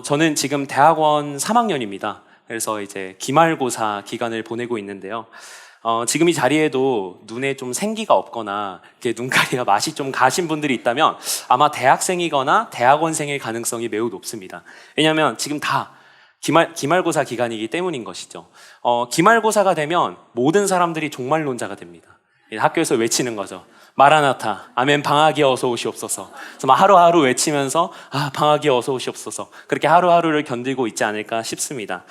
저는 지금 대학원 3학년입니다. 그래서 이제 기말고사 기간을 보내고 있는데요. 지금 이 자리에도 눈에 좀 생기가 없거나 이렇게 눈가리가 맛이 좀 가신 분들이 있다면 아마 대학생이거나 대학원생일 가능성이 매우 높습니다. 왜냐하면 지금 다 기말고사 기간이기 때문인 것이죠. 기말고사가 되면 모든 사람들이 종말론자가 됩니다. 학교에서 외치는 거죠. 마라나타, 아멘 방학이 어서 오시옵소서. 그래서 막 하루하루 외치면서 방학이 어서 오시옵소서. 그렇게 하루하루를 견디고 있지 않을까 싶습니다.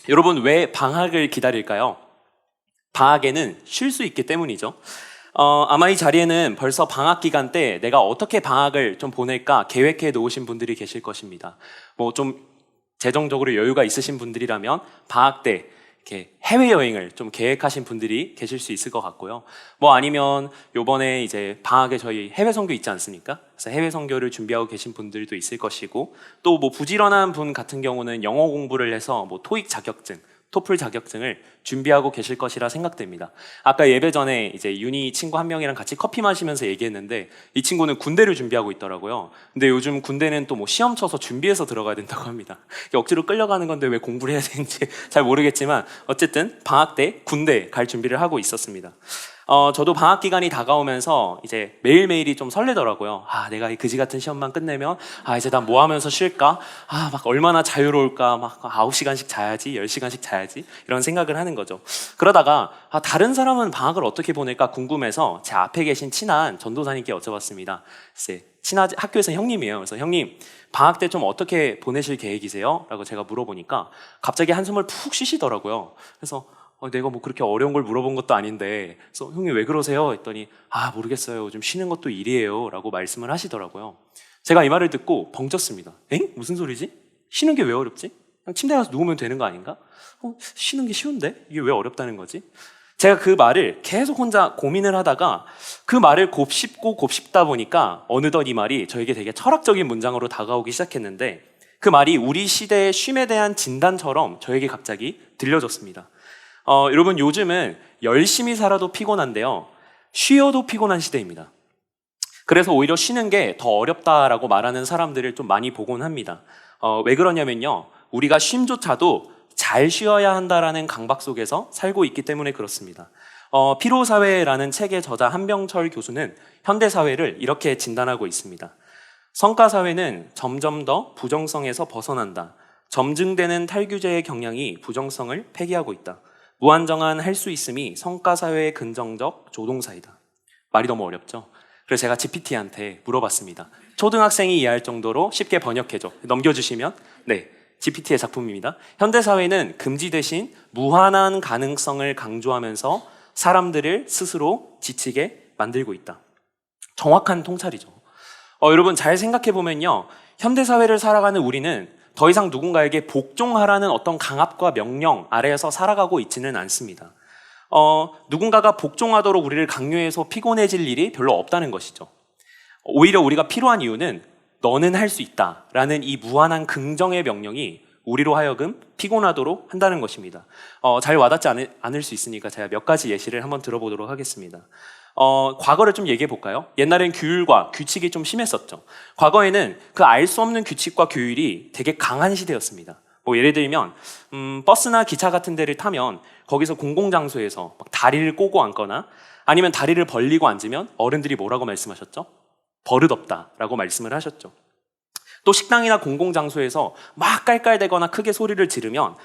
여러분 왜 방학을 기다릴까요? 방학에는 쉴 수 있기 때문이죠. 아마 이 자리에는 벌써 방학 기간 때 내가 어떻게 방학을 좀 보낼까 계획해 놓으신 분들이 계실 것입니다. 뭐 좀 재정적으로 여유가 있으신 분들이라면 방학 때 이렇게 해외여행을 좀 계획하신 분들이 계실 수 있을 것 같고요. 뭐 아니면 요번에 이제 방학에 저희 해외 선교 있지 않습니까? 그래서 해외 선교를 준비하고 계신 분들도 있을 것이고, 또 뭐 부지런한 분 같은 경우는 영어 공부를 해서 뭐 토익 자격증, 토플 자격증을 준비하고 계실 것이라 생각됩니다. 아까 예배 전에 이제 윤희 친구 한 명이랑 같이 커피 마시면서 얘기했는데 이 친구는 군대를 준비하고 있더라고요. 근데 요즘 군대는 또 뭐 시험 쳐서 준비해서 들어가야 된다고 합니다. 억지로 끌려가는 건데 왜 공부를 해야 되는지 잘 모르겠지만 어쨌든 방학 때 군대 갈 준비를 하고 있었습니다. 저도 방학 기간이 다가오면서 이제 매일매일이 좀 설레더라고요. 내가 이 그지 같은 시험만 끝내면 이제 난 뭐 하면서 쉴까? 막 얼마나 자유로울까? 막 9시간씩 자야지, 10시간씩 자야지 이런 생각을 하는 거죠. 그러다가 다른 사람은 방학을 어떻게 보낼까 궁금해서 제 앞에 계신 친한 전도사님께 여쭤봤습니다. 글쎄, 학교에서 형님이에요. 그래서 형님, 방학 때 좀 어떻게 보내실 계획이세요? 라고 제가 물어보니까 갑자기 한숨을 푹 쉬시더라고요. 그래서 내가 뭐 그렇게 어려운 걸 물어본 것도 아닌데, 그래서 형님 왜 그러세요? 했더니 모르겠어요. 요즘 쉬는 것도 일이에요. 라고 말씀을 하시더라고요. 제가 이 말을 듣고 벙쪘습니다. 엥? 무슨 소리지? 쉬는 게 왜 어렵지? 그냥 침대에 가서 누우면 되는 거 아닌가? 쉬는 게 쉬운데? 이게 왜 어렵다는 거지? 제가 그 말을 계속 혼자 고민을 하다가 그 말을 곱씹고 곱씹다 보니까 어느덧 이 말이 저에게 되게 철학적인 문장으로 다가오기 시작했는데, 그 말이 우리 시대의 쉼에 대한 진단처럼 저에게 갑자기 들려졌습니다. 여러분 요즘은 열심히 살아도 피곤한데요, 쉬어도 피곤한 시대입니다. 그래서 오히려 쉬는 게 더 어렵다라고 말하는 사람들을 좀 많이 보곤 합니다. 왜 그러냐면요, 우리가 쉼조차도 잘 쉬어야 한다라는 강박 속에서 살고 있기 때문에 그렇습니다. 피로사회라는 책의 저자 한병철 교수는 현대사회를 이렇게 진단하고 있습니다. 성과사회는 점점 더 부정성에서 벗어난다. 점증되는 탈규제의 경향이 부정성을 폐기하고 있다. 무한정한 할 수 있음이 성과사회의 긍정적 조동사이다. 말이 너무 어렵죠? 그래서 제가 GPT한테 물어봤습니다. 초등학생이 이해할 정도로 쉽게 번역해줘. 넘겨주시면, 네, GPT의 작품입니다. 현대사회는 금지 대신 무한한 가능성을 강조하면서 사람들을 스스로 지치게 만들고 있다. 정확한 통찰이죠. 여러분 잘 생각해보면요, 현대사회를 살아가는 우리는 더 이상 누군가에게 복종하라는 어떤 강압과 명령 아래에서 살아가고 있지는 않습니다. 누군가가 복종하도록 우리를 강요해서 피곤해질 일이 별로 없다는 것이죠. 오히려 우리가 필요한 이유는 너는 할 수 있다라는 이 무한한 긍정의 명령이 우리로 하여금 피곤하도록 한다는 것입니다. 잘 와닿지 않을 수 있으니까 제가 몇 가지 예시를 한번 들어보도록 하겠습니다. 과거를 좀 얘기해 볼까요? 옛날엔 규율과 규칙이 좀 심했었죠. 과거에는 그 알 수 없는 규칙과 규율이 되게 강한 시대였습니다. 뭐 예를 들면 버스나 기차 같은 데를 타면 거기서 공공장소에서 막 다리를 꼬고 앉거나 아니면 다리를 벌리고 앉으면 어른들이 뭐라고 말씀하셨죠? 버릇없다라고 말씀을 하셨죠. 또 식당이나 공공장소에서 막 깔깔대거나 크게 소리를 지르면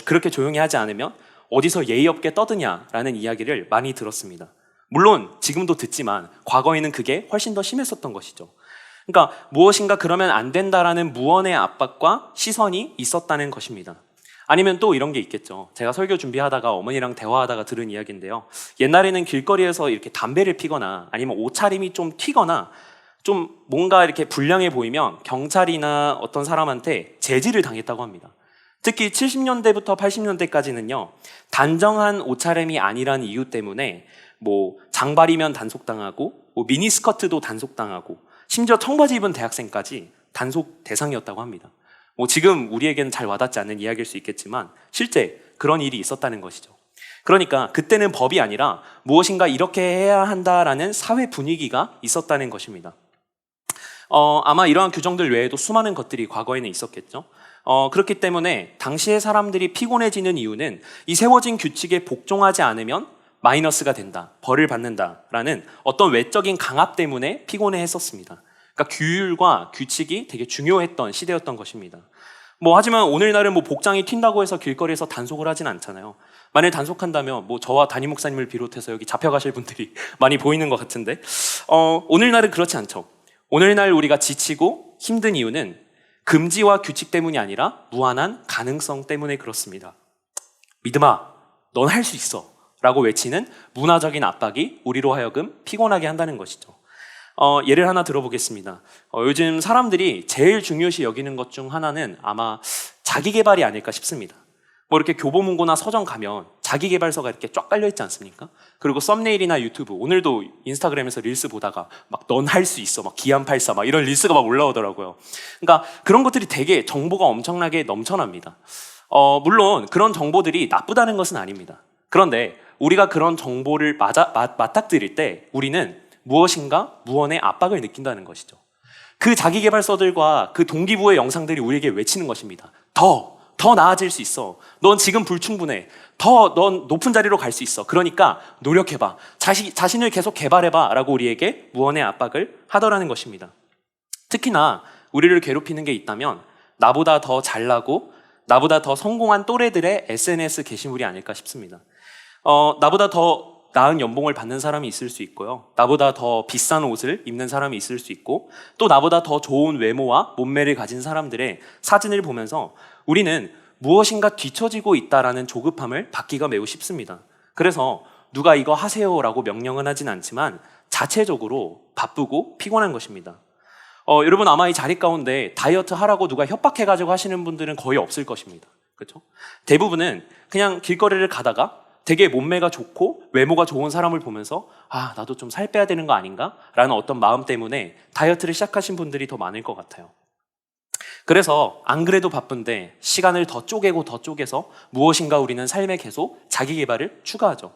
그렇게 조용히 하지 않으면 어디서 예의 없게 떠드냐라는 이야기를 많이 들었습니다. 물론 지금도 듣지만 과거에는 그게 훨씬 더 심했었던 것이죠. 그러니까 무엇인가 그러면 안 된다라는 무언의 압박과 시선이 있었다는 것입니다. 아니면 또 이런 게 있겠죠. 제가 설교 준비하다가 어머니랑 대화하다가 들은 이야기인데요, 옛날에는 길거리에서 이렇게 담배를 피거나 아니면 옷차림이 좀 튀거나 좀 뭔가 이렇게 불량해 보이면 경찰이나 어떤 사람한테 제지를 당했다고 합니다. 특히 70년대부터 80년대까지는요, 단정한 옷차림이 아니란 이유 때문에 뭐 장발이면 단속당하고 뭐 미니스커트도 단속당하고 심지어 청바지 입은 대학생까지 단속 대상이었다고 합니다. 뭐 지금 우리에게는 잘 와닿지 않는 이야기일 수 있겠지만 실제 그런 일이 있었다는 것이죠. 그러니까 그때는 법이 아니라 무엇인가 이렇게 해야 한다라는 사회 분위기가 있었다는 것입니다. 아마 이러한 규정들 외에도 수많은 것들이 과거에는 있었겠죠. 그렇기 때문에 당시의 사람들이 피곤해지는 이유는 이 세워진 규칙에 복종하지 않으면 마이너스가 된다, 벌을 받는다라는 어떤 외적인 강압 때문에 피곤해 했었습니다. 그러니까 규율과 규칙이 되게 중요했던 시대였던 것입니다. 하지만 오늘날은 복장이 튄다고 해서 길거리에서 단속을 하진 않잖아요. 만일 단속한다면 저와 담임 목사님을 비롯해서 여기 잡혀가실 분들이 많이 보이는 것 같은데, 오늘날은 그렇지 않죠. 오늘날 우리가 지치고 힘든 이유는 금지와 규칙 때문이 아니라 무한한 가능성 때문에 그렇습니다. 믿음아, 넌 할 수 있어 라고 외치는 문화적인 압박이 우리로 하여금 피곤하게 한다는 것이죠. 예를 하나 들어보겠습니다. 요즘 사람들이 제일 중요시 여기는 것 중 하나는 아마 자기계발이 아닐까 싶습니다. 이렇게 교보문고나 서점 가면 자기계발서가 이렇게 쫙 깔려있지 않습니까? 그리고 썸네일이나 유튜브, 오늘도 인스타그램에서 릴스 보다가 넌 할 수 있어, 기안84 이런 릴스가 올라오더라고요. 그러니까 그런 것들이 되게 정보가 엄청나게 넘쳐납니다. 물론 그런 정보들이 나쁘다는 것은 아닙니다. 그런데 우리가 그런 정보를 맞닥뜨릴 때 우리는 무엇인가 무언의 압박을 느낀다는 것이죠. 그 자기계발서들과 그 동기부여 영상들이 우리에게 외치는 것입니다. 더 나아질 수 있어. 넌 지금 불충분해. 넌 높은 자리로 갈 수 있어. 그러니까 노력해봐. 자신을 계속 개발해봐. 라고 우리에게 무언의 압박을 하더라는 것입니다. 특히나 우리를 괴롭히는 게 있다면 나보다 더 잘나고 나보다 더 성공한 또래들의 SNS 게시물이 아닐까 싶습니다. 나보다 더 나은 연봉을 받는 사람이 있을 수 있고요. 나보다 더 비싼 옷을 입는 사람이 있을 수 있고, 또 나보다 더 좋은 외모와 몸매를 가진 사람들의 사진을 보면서 우리는 무엇인가 뒤처지고 있다라는 조급함을 받기가 매우 쉽습니다. 그래서 누가 이거 하세요라고 명령은 하진 않지만 자체적으로 바쁘고 피곤한 것입니다. 여러분 아마 이 자리 가운데 다이어트 하라고 누가 협박해가지고 하시는 분들은 거의 없을 것입니다. 그렇죠? 대부분은 그냥 길거리를 가다가 되게 몸매가 좋고 외모가 좋은 사람을 보면서 나도 좀 살 빼야 되는 거 아닌가? 라는 어떤 마음 때문에 다이어트를 시작하신 분들이 더 많을 것 같아요. 그래서 안 그래도 바쁜데 시간을 더 쪼개서 무엇인가 우리는 삶에 계속 자기 개발을 추가하죠.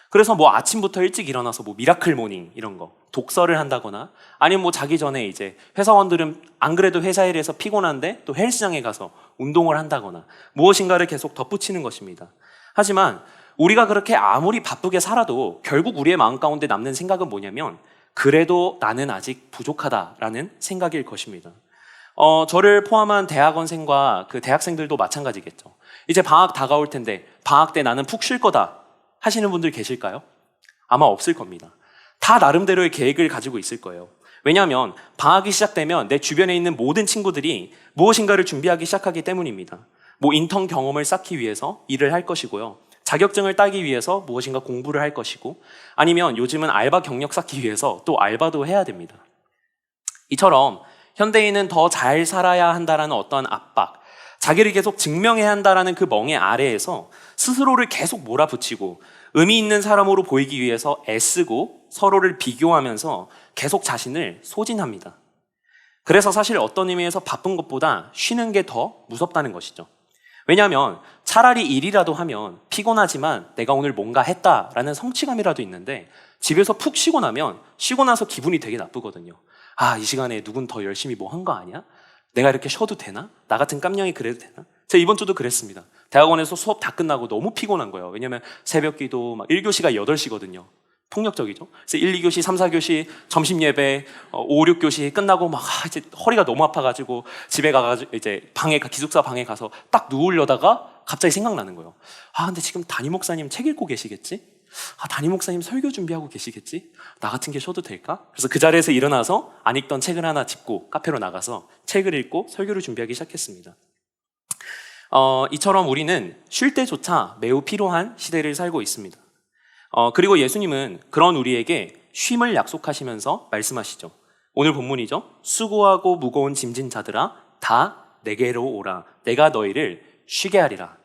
그래서 아침부터 일찍 일어나서 미라클 모닝 이런 거 독서를 한다거나 아니면 자기 전에 이제 회사원들은 안 그래도 회사 일에서 피곤한데 또 헬스장에 가서 운동을 한다거나 무엇인가를 계속 덧붙이는 것입니다. 하지만 우리가 그렇게 아무리 바쁘게 살아도 결국 우리의 마음 가운데 남는 생각은 뭐냐면 그래도 나는 아직 부족하다라는 생각일 것입니다. 저를 포함한 대학원생과 그 대학생들도 마찬가지겠죠. 이제 방학 다가올 텐데 방학 때 나는 푹 쉴 거다 하시는 분들 계실까요? 아마 없을 겁니다. 다 나름대로의 계획을 가지고 있을 거예요. 왜냐하면 방학이 시작되면 내 주변에 있는 모든 친구들이 무엇인가를 준비하기 시작하기 때문입니다. 인턴 경험을 쌓기 위해서 일을 할 것이고요. 자격증을 따기 위해서 무엇인가 공부를 할 것이고 아니면 요즘은 알바 경력 쌓기 위해서 또 알바도 해야 됩니다. 이처럼 현대인은 더 잘 살아야 한다는 어떠한 압박, 자기를 계속 증명해야 한다는 그 멍에 아래에서 스스로를 계속 몰아붙이고 의미 있는 사람으로 보이기 위해서 애쓰고 서로를 비교하면서 계속 자신을 소진합니다. 그래서 사실 어떤 의미에서 바쁜 것보다 쉬는 게 더 무섭다는 것이죠. 왜냐하면 차라리 일이라도 하면 피곤하지만 내가 오늘 뭔가 했다라는 성취감이라도 있는데 집에서 푹 쉬고 나서 기분이 되게 나쁘거든요. 이 시간에 누군 더 열심히 뭐 한 거 아니야? 내가 이렇게 쉬어도 되나? 나 같은 깜냥이 그래도 되나? 제가 이번 주도 그랬습니다. 대학원에서 수업 다 끝나고 너무 피곤한 거예요. 왜냐면 새벽 기도 1교시가 8시거든요. 폭력적이죠. 그래서 1, 2교시, 3, 4교시, 점심 예배, 5, 6교시 끝나고 이제 허리가 너무 아파가지고 집에 가가지고 이제 기숙사 방에 가서 딱 누우려다가 갑자기 생각나는 거예요. 근데 지금 담임 목사님 책 읽고 계시겠지? 담임 목사님 설교 준비하고 계시겠지? 나 같은 게 쉬어도 될까? 그래서 그 자리에서 일어나서 안 읽던 책을 하나 짚고 카페로 나가서 책을 읽고 설교를 준비하기 시작했습니다. 이처럼 우리는 쉴 때조차 매우 필요한 시대를 살고 있습니다. 그리고 예수님은 그런 우리에게 쉼을 약속하시면서 말씀하시죠. 오늘 본문이죠. 수고하고 무거운 짐진 자들아 다 내게로 오라. 내가 너희를 쉬게 하리라.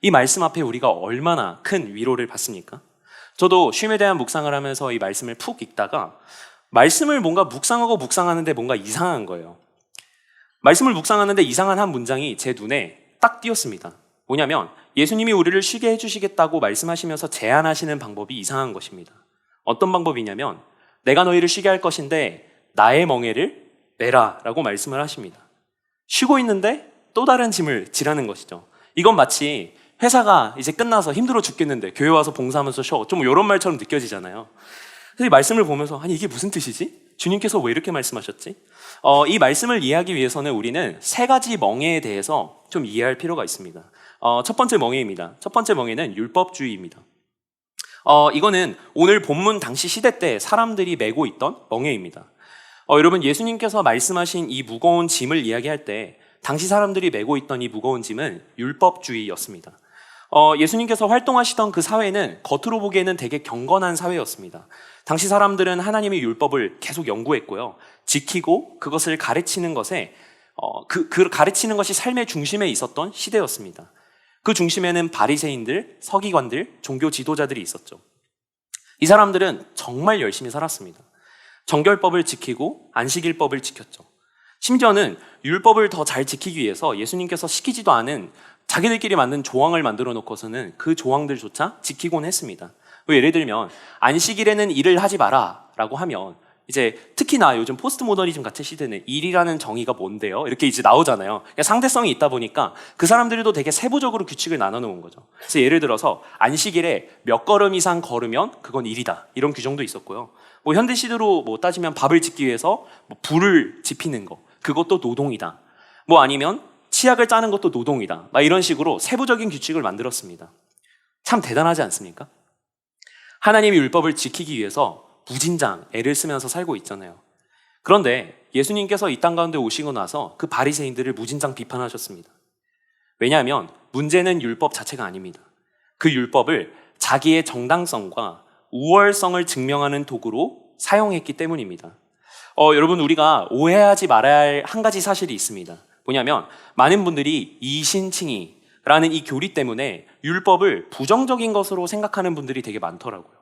이 말씀 앞에 우리가 얼마나 큰 위로를 받습니까? 저도 쉼에 대한 묵상을 하면서 이 말씀을 푹 읽다가 말씀을 뭔가 묵상하는데 뭔가 이상한 거예요. 말씀을 묵상하는데 이상한 한 문장이 제 눈에 딱 띄었습니다. 뭐냐면 예수님이 우리를 쉬게 해주시겠다고 말씀하시면서 제안하시는 방법이 이상한 것입니다. 어떤 방법이냐면 내가 너희를 쉬게 할 것인데 나의 멍에를 매라라고 말씀을 하십니다. 쉬고 있는데 또 다른 짐을 지라는 것이죠. 이건 마치 회사가 이제 끝나서 힘들어 죽겠는데 교회 와서 봉사하면서 쉬어. 좀 이런 말처럼 느껴지잖아요. 그래서 이 말씀을 보면서 아니 이게 무슨 뜻이지? 주님께서 왜 이렇게 말씀하셨지? 이 말씀을 이해하기 위해서는 우리는 세 가지 멍에에 대해서 좀 이해할 필요가 있습니다. 첫 번째 멍에입니다. 첫 번째 멍에는 율법주의입니다. 이거는 오늘 본문 당시 시대 때 사람들이 메고 있던 멍에입니다. 여러분 예수님께서 말씀하신 이 무거운 짐을 이야기할 때 당시 사람들이 메고 있던 이 무거운 짐은 율법주의였습니다. 예수님께서 활동하시던 그 사회는 겉으로 보기에는 되게 경건한 사회였습니다. 당시 사람들은 하나님의 율법을 계속 연구했고요. 지키고 그것을 가르치는 것에 가르치는 것이 삶의 중심에 있었던 시대였습니다. 그 중심에는 바리새인들, 서기관들, 종교 지도자들이 있었죠. 이 사람들은 정말 열심히 살았습니다. 정결법을 지키고 안식일법을 지켰죠. 심지어는 율법을 더 잘 지키기 위해서 예수님께서 시키지도 않은 자기들끼리 만든 조항을 만들어 놓고서는 그 조항들조차 지키곤 했습니다. 예를 들면 안식일에는 일을 하지 마라 라고 하면 이제 특히나 요즘 포스트 모더니즘 같은 시대는 일이라는 정의가 뭔데요? 이렇게 이제 나오잖아요. 상대성이 있다 보니까 그 사람들도 되게 세부적으로 규칙을 나눠 놓은 거죠. 그래서 예를 들어서 안식일에 몇 걸음 이상 걸으면 그건 일이다. 이런 규정도 있었고요. 현대 시대로 따지면 밥을 짓기 위해서 불을 지피는 거. 그것도 노동이다. 아니면 치약을 짜는 것도 노동이다. 이런 식으로 세부적인 규칙을 만들었습니다. 참 대단하지 않습니까? 하나님의 율법을 지키기 위해서 무진장 애를 쓰면서 살고 있잖아요. 그런데 예수님께서 이 땅 가운데 오시고 나서 그 바리새인들을 무진장 비판하셨습니다. 왜냐하면 문제는 율법 자체가 아닙니다. 그 율법을 자기의 정당성과 우월성을 증명하는 도구로 사용했기 때문입니다. 여러분 우리가 오해하지 말아야 할 한 가지 사실이 있습니다. 뭐냐면 많은 분들이 이신칭의라는 이 교리 때문에 율법을 부정적인 것으로 생각하는 분들이 되게 많더라고요.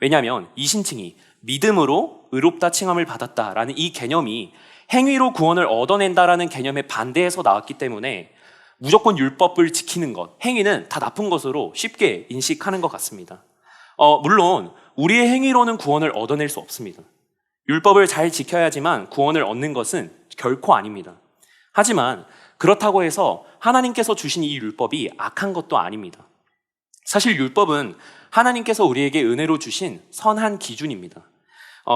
왜냐하면 이신칭의, 믿음으로 의롭다 칭함을 받았다라는 이 개념이 행위로 구원을 얻어낸다라는 개념에 반대해서 나왔기 때문에 무조건 율법을 지키는 것, 행위는 다 나쁜 것으로 쉽게 인식하는 것 같습니다. 물론 우리의 행위로는 구원을 얻어낼 수 없습니다. 율법을 잘 지켜야지만 구원을 얻는 것은 결코 아닙니다. 하지만 그렇다고 해서 하나님께서 주신 이 율법이 악한 것도 아닙니다. 사실 율법은 하나님께서 우리에게 은혜로 주신 선한 기준입니다.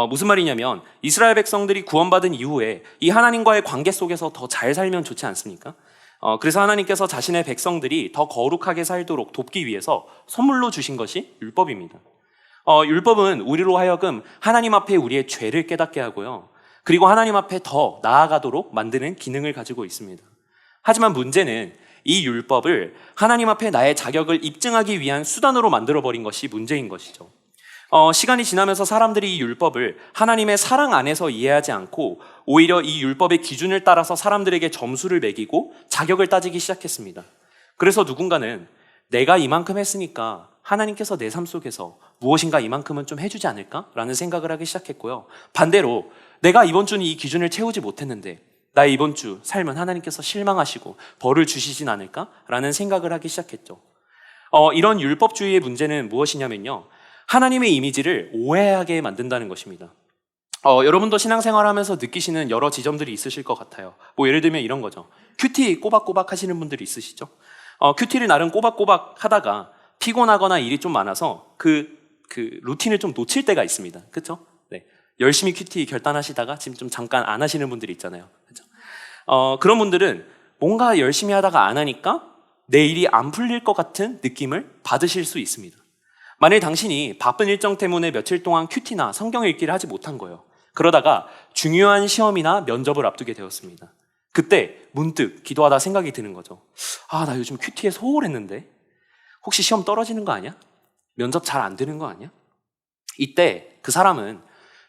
무슨 말이냐면 이스라엘 백성들이 구원받은 이후에 이 하나님과의 관계 속에서 더 잘 살면 좋지 않습니까? 그래서 하나님께서 자신의 백성들이 더 거룩하게 살도록 돕기 위해서 선물로 주신 것이 율법입니다. 율법은 우리로 하여금 하나님 앞에 우리의 죄를 깨닫게 하고요. 그리고 하나님 앞에 더 나아가도록 만드는 기능을 가지고 있습니다. 하지만 문제는 이 율법을 하나님 앞에 나의 자격을 입증하기 위한 수단으로 만들어버린 것이 문제인 것이죠. 시간이 지나면서 사람들이 이 율법을 하나님의 사랑 안에서 이해하지 않고 오히려 이 율법의 기준을 따라서 사람들에게 점수를 매기고 자격을 따지기 시작했습니다. 그래서 누군가는 내가 이만큼 했으니까 하나님께서 내 삶 속에서 무엇인가 이만큼은 좀 해주지 않을까라는 생각을 하기 시작했고요. 반대로 내가 이번 주는 이 기준을 채우지 못했는데 나의 이번 주 삶은 하나님께서 실망하시고 벌을 주시진 않을까라는 생각을 하기 시작했죠. 이런 율법주의의 문제는 무엇이냐면요. 하나님의 이미지를 오해하게 만든다는 것입니다. 여러분도 신앙생활하면서 느끼시는 여러 지점들이 있으실 것 같아요. 예를 들면 이런 거죠. 큐티 꼬박꼬박 하시는 분들이 있으시죠? 큐티를 나름 꼬박꼬박 하다가 피곤하거나 일이 좀 많아서 그 루틴을 좀 놓칠 때가 있습니다. 그렇죠? 네. 열심히 큐티 결단하시다가 지금 좀 잠깐 안 하시는 분들이 있잖아요. 그렇죠? 그런 분들은 뭔가 열심히 하다가 안 하니까 내 일이 안 풀릴 것 같은 느낌을 받으실 수 있습니다. 만일 당신이 바쁜 일정 때문에 며칠 동안 큐티나 성경 읽기를 하지 못한 거예요. 그러다가 중요한 시험이나 면접을 앞두게 되었습니다. 그때 문득 기도하다 생각이 드는 거죠. 나 요즘 큐티에 소홀했는데 혹시 시험 떨어지는 거 아니야? 면접 잘 안 되는 거 아니야? 이때 그 사람은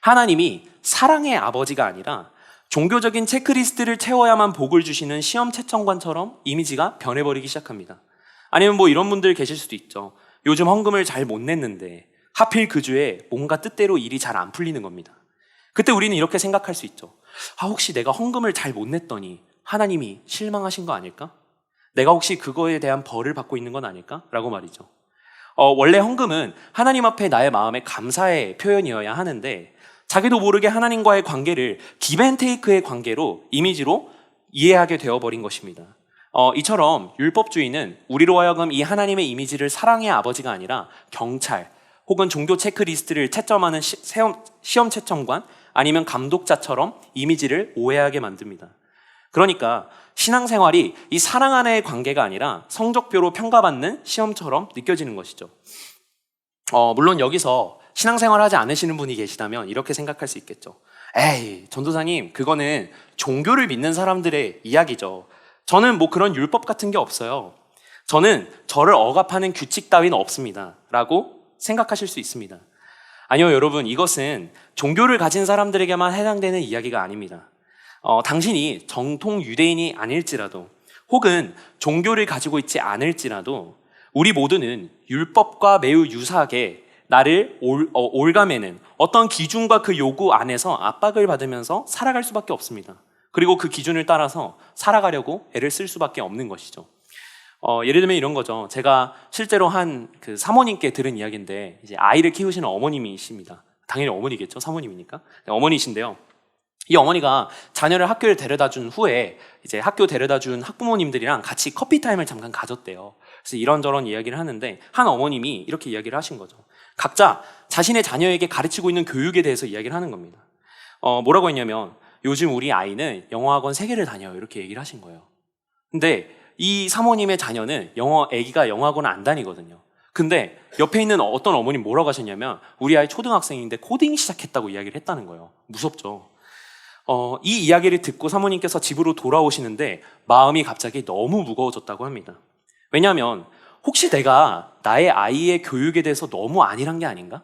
하나님이 사랑의 아버지가 아니라 종교적인 체크리스트를 채워야만 복을 주시는 시험 채점관처럼 이미지가 변해버리기 시작합니다. 아니면 이런 분들 계실 수도 있죠. 요즘 헌금을 잘 못 냈는데 하필 그 주에 뭔가 뜻대로 일이 잘 안 풀리는 겁니다. 그때 우리는 이렇게 생각할 수 있죠. 혹시 내가 헌금을 잘 못 냈더니 하나님이 실망하신 거 아닐까? 내가 혹시 그거에 대한 벌을 받고 있는 건 아닐까? 라고 말이죠. 원래 헌금은 하나님 앞에 나의 마음의 감사의 표현이어야 하는데 자기도 모르게 하나님과의 관계를 기브앤테이크의 관계로 이미지로 이해하게 되어버린 것입니다. 이처럼 율법주의는 우리로 하여금 이 하나님의 이미지를 사랑의 아버지가 아니라 경찰 혹은 종교 체크리스트를 채점하는 시험 채점관 아니면 감독자처럼 이미지를 오해하게 만듭니다. 그러니까 신앙생활이 이 사랑 안의 관계가 아니라 성적표로 평가받는 시험처럼 느껴지는 것이죠. 물론 여기서 신앙생활 하지 않으시는 분이 계시다면 이렇게 생각할 수 있겠죠. 에이, 전도사님, 그거는 종교를 믿는 사람들의 이야기죠. 저는 뭐 그런 율법 같은 게 없어요. 저는 저를 억압하는 규칙 따위는 없습니다. 라고 생각하실 수 있습니다. 아니요, 여러분, 이것은 종교를 가진 사람들에게만 해당되는 이야기가 아닙니다. 당신이 정통 유대인이 아닐지라도 혹은 종교를 가지고 있지 않을지라도 우리 모두는 율법과 매우 유사하게 나를 올가매는 어떤 기준과 그 요구 안에서 압박을 받으면서 살아갈 수밖에 없습니다. 그리고 그 기준을 따라서 살아가려고 애를 쓸 수밖에 없는 것이죠. 예를 들면 이런 거죠. 제가 실제로 한 그 사모님께 들은 이야기인데, 이제 아이를 키우시는 어머님이십니다. 당연히 어머니겠죠. 사모님이니까. 어머니신데요. 이 어머니가 자녀를 학교에 데려다 준 후에 이제 학교 데려다 준 학부모님들이랑 같이 커피 타임을 잠깐 가졌대요. 그래서 이런저런 이야기를 하는데 한 어머님이 이렇게 이야기를 하신 거죠. 각자 자신의 자녀에게 가르치고 있는 교육에 대해서 이야기를 하는 겁니다. 뭐라고 했냐면 요즘 우리 아이는 영어학원 3개를 다녀요. 이렇게 얘기를 하신 거예요. 근데 이 사모님의 자녀는 아기가 영어학원을 안 다니거든요. 근데 옆에 있는 어떤 어머님 뭐라고 하셨냐면 우리 아이 초등학생인데 코딩 시작했다고 이야기를 했다는 거예요. 무섭죠. 이 이야기를 듣고 사모님께서 집으로 돌아오시는데 마음이 갑자기 너무 무거워졌다고 합니다. 왜냐하면 혹시 내가 나의 아이의 교육에 대해서 너무 안일한 게 아닌가?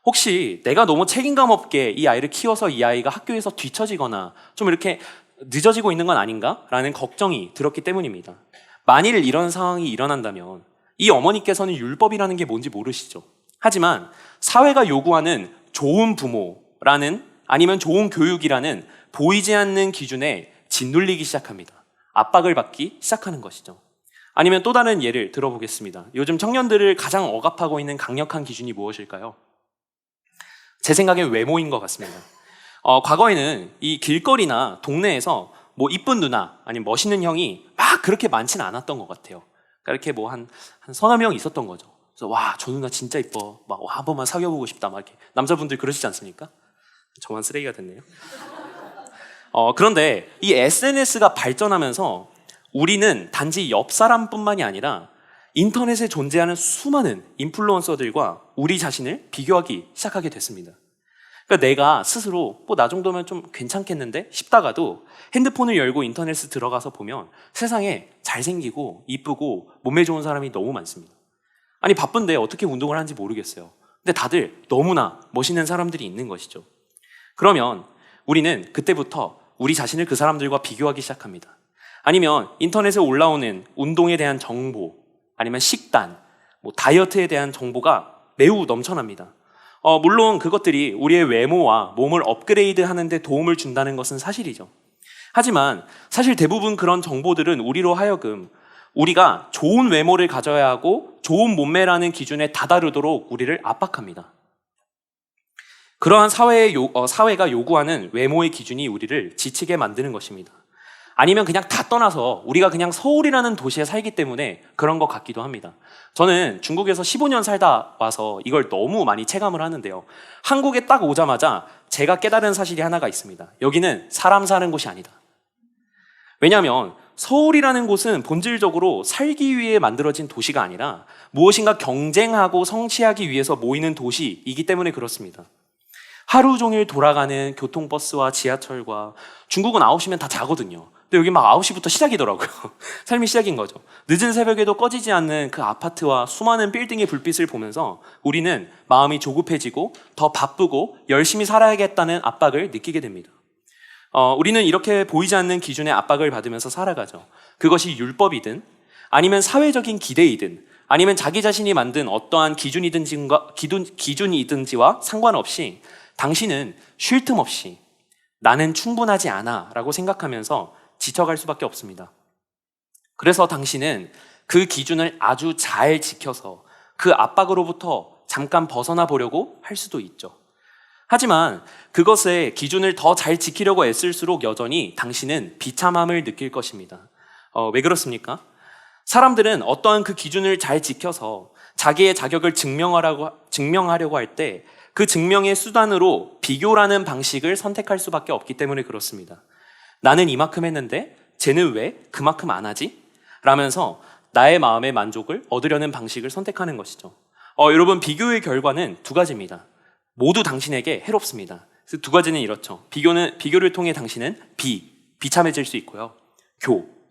혹시 내가 너무 책임감 없게 이 아이를 키워서 이 아이가 학교에서 뒤처지거나 좀 이렇게 늦어지고 있는 건 아닌가? 라는 걱정이 들었기 때문입니다. 만일 이런 상황이 일어난다면 이 어머니께서는 율법이라는 게 뭔지 모르시죠. 하지만 사회가 요구하는 좋은 부모라는 아니면 좋은 교육이라는 보이지 않는 기준에 짓눌리기 시작합니다. 압박을 받기 시작하는 것이죠. 아니면 또 다른 예를 들어보겠습니다. 요즘 청년들을 가장 억압하고 있는 강력한 기준이 무엇일까요? 제 생각엔 외모인 것 같습니다. 과거에는 이 길거리나 동네에서 뭐 이쁜 누나 아니면 멋있는 형이 막 그렇게 많지는 않았던 것 같아요. 그러니까 이렇게 뭐 한 서너 명 있었던 거죠. 그래서 와, 저 누나 진짜 이뻐. 막 와, 한 번만 사귀어보고 싶다. 막 이렇게 남자분들 그러시지 않습니까? 저만 쓰레기가 됐네요. 그런데 이 SNS가 발전하면서 우리는 단지 옆 사람뿐만이 아니라 인터넷에 존재하는 수많은 인플루언서들과 우리 자신을 비교하기 시작하게 됐습니다. 그러니까 내가 스스로 뭐 나 정도면 좀 괜찮겠는데 싶다가도 핸드폰을 열고 인터넷에 들어가서 보면 세상에 잘생기고 이쁘고 몸매 좋은 사람이 너무 많습니다. 아니 바쁜데 어떻게 운동을 하는지 모르겠어요. 근데 다들 너무나 멋있는 사람들이 있는 것이죠. 그러면 우리는 그때부터 우리 자신을 그 사람들과 비교하기 시작합니다. 아니면 인터넷에 올라오는 운동에 대한 정보, 아니면 식단, 뭐 다이어트에 대한 정보가 매우 넘쳐납니다. 물론 그것들이 우리의 외모와 몸을 업그레이드 하는 데 도움을 준다는 것은 사실이죠. 하지만 사실 대부분 그런 정보들은 우리로 하여금 우리가 좋은 외모를 가져야 하고 좋은 몸매라는 기준에 다다르도록 우리를 압박합니다. 그러한 사회가 요구하는 외모의 기준이 우리를 지치게 만드는 것입니다. 아니면 그냥 다 떠나서 우리가 그냥 서울이라는 도시에 살기 때문에 그런 것 같기도 합니다. 저는 중국에서 15년 살다 와서 이걸 너무 많이 체감을 하는데요. 한국에 딱 오자마자 제가 깨달은 사실이 하나가 있습니다. 여기는 사람 사는 곳이 아니다. 왜냐하면 서울이라는 곳은 본질적으로 살기 위해 만들어진 도시가 아니라 무엇인가 경쟁하고 성취하기 위해서 모이는 도시이기 때문에 그렇습니다. 하루 종일 돌아가는 교통버스와 지하철과 중국은 9시면 다 자거든요. 근데 여기 막 9시부터 시작이더라고요. 삶이 시작인 거죠. 늦은 새벽에도 꺼지지 않는 그 아파트와 수많은 빌딩의 불빛을 보면서 우리는 마음이 조급해지고 더 바쁘고 열심히 살아야겠다는 압박을 느끼게 됩니다. 우리는 이렇게 보이지 않는 기준의 압박을 받으면서 살아가죠. 그것이 율법이든 아니면 사회적인 기대이든 아니면 자기 자신이 만든 어떠한 기준이든지와 상관없이 당신은 쉴 틈 없이 나는 충분하지 않아 라고 생각하면서 지쳐갈 수밖에 없습니다. 그래서 당신은 그 기준을 아주 잘 지켜서 그 압박으로부터 잠깐 벗어나 보려고 할 수도 있죠. 하지만 그것의 기준을 더 잘 지키려고 애쓸수록 여전히 당신은 비참함을 느낄 것입니다. 왜 그렇습니까? 사람들은 어떠한 그 기준을 잘 지켜서 자기의 자격을 증명하려고 할 때 그 증명의 수단으로 비교라는 방식을 선택할 수밖에 없기 때문에 그렇습니다. 나는 이만큼 했는데 쟤는 왜 그만큼 안 하지? 라면서 나의 마음의 만족을 얻으려는 방식을 선택하는 것이죠. 여러분, 비교의 결과는 두 가지입니다. 모두 당신에게 해롭습니다. 그래서 두 가지는 이렇죠. 비교를 통해 당신은 비참해질 수 있고요.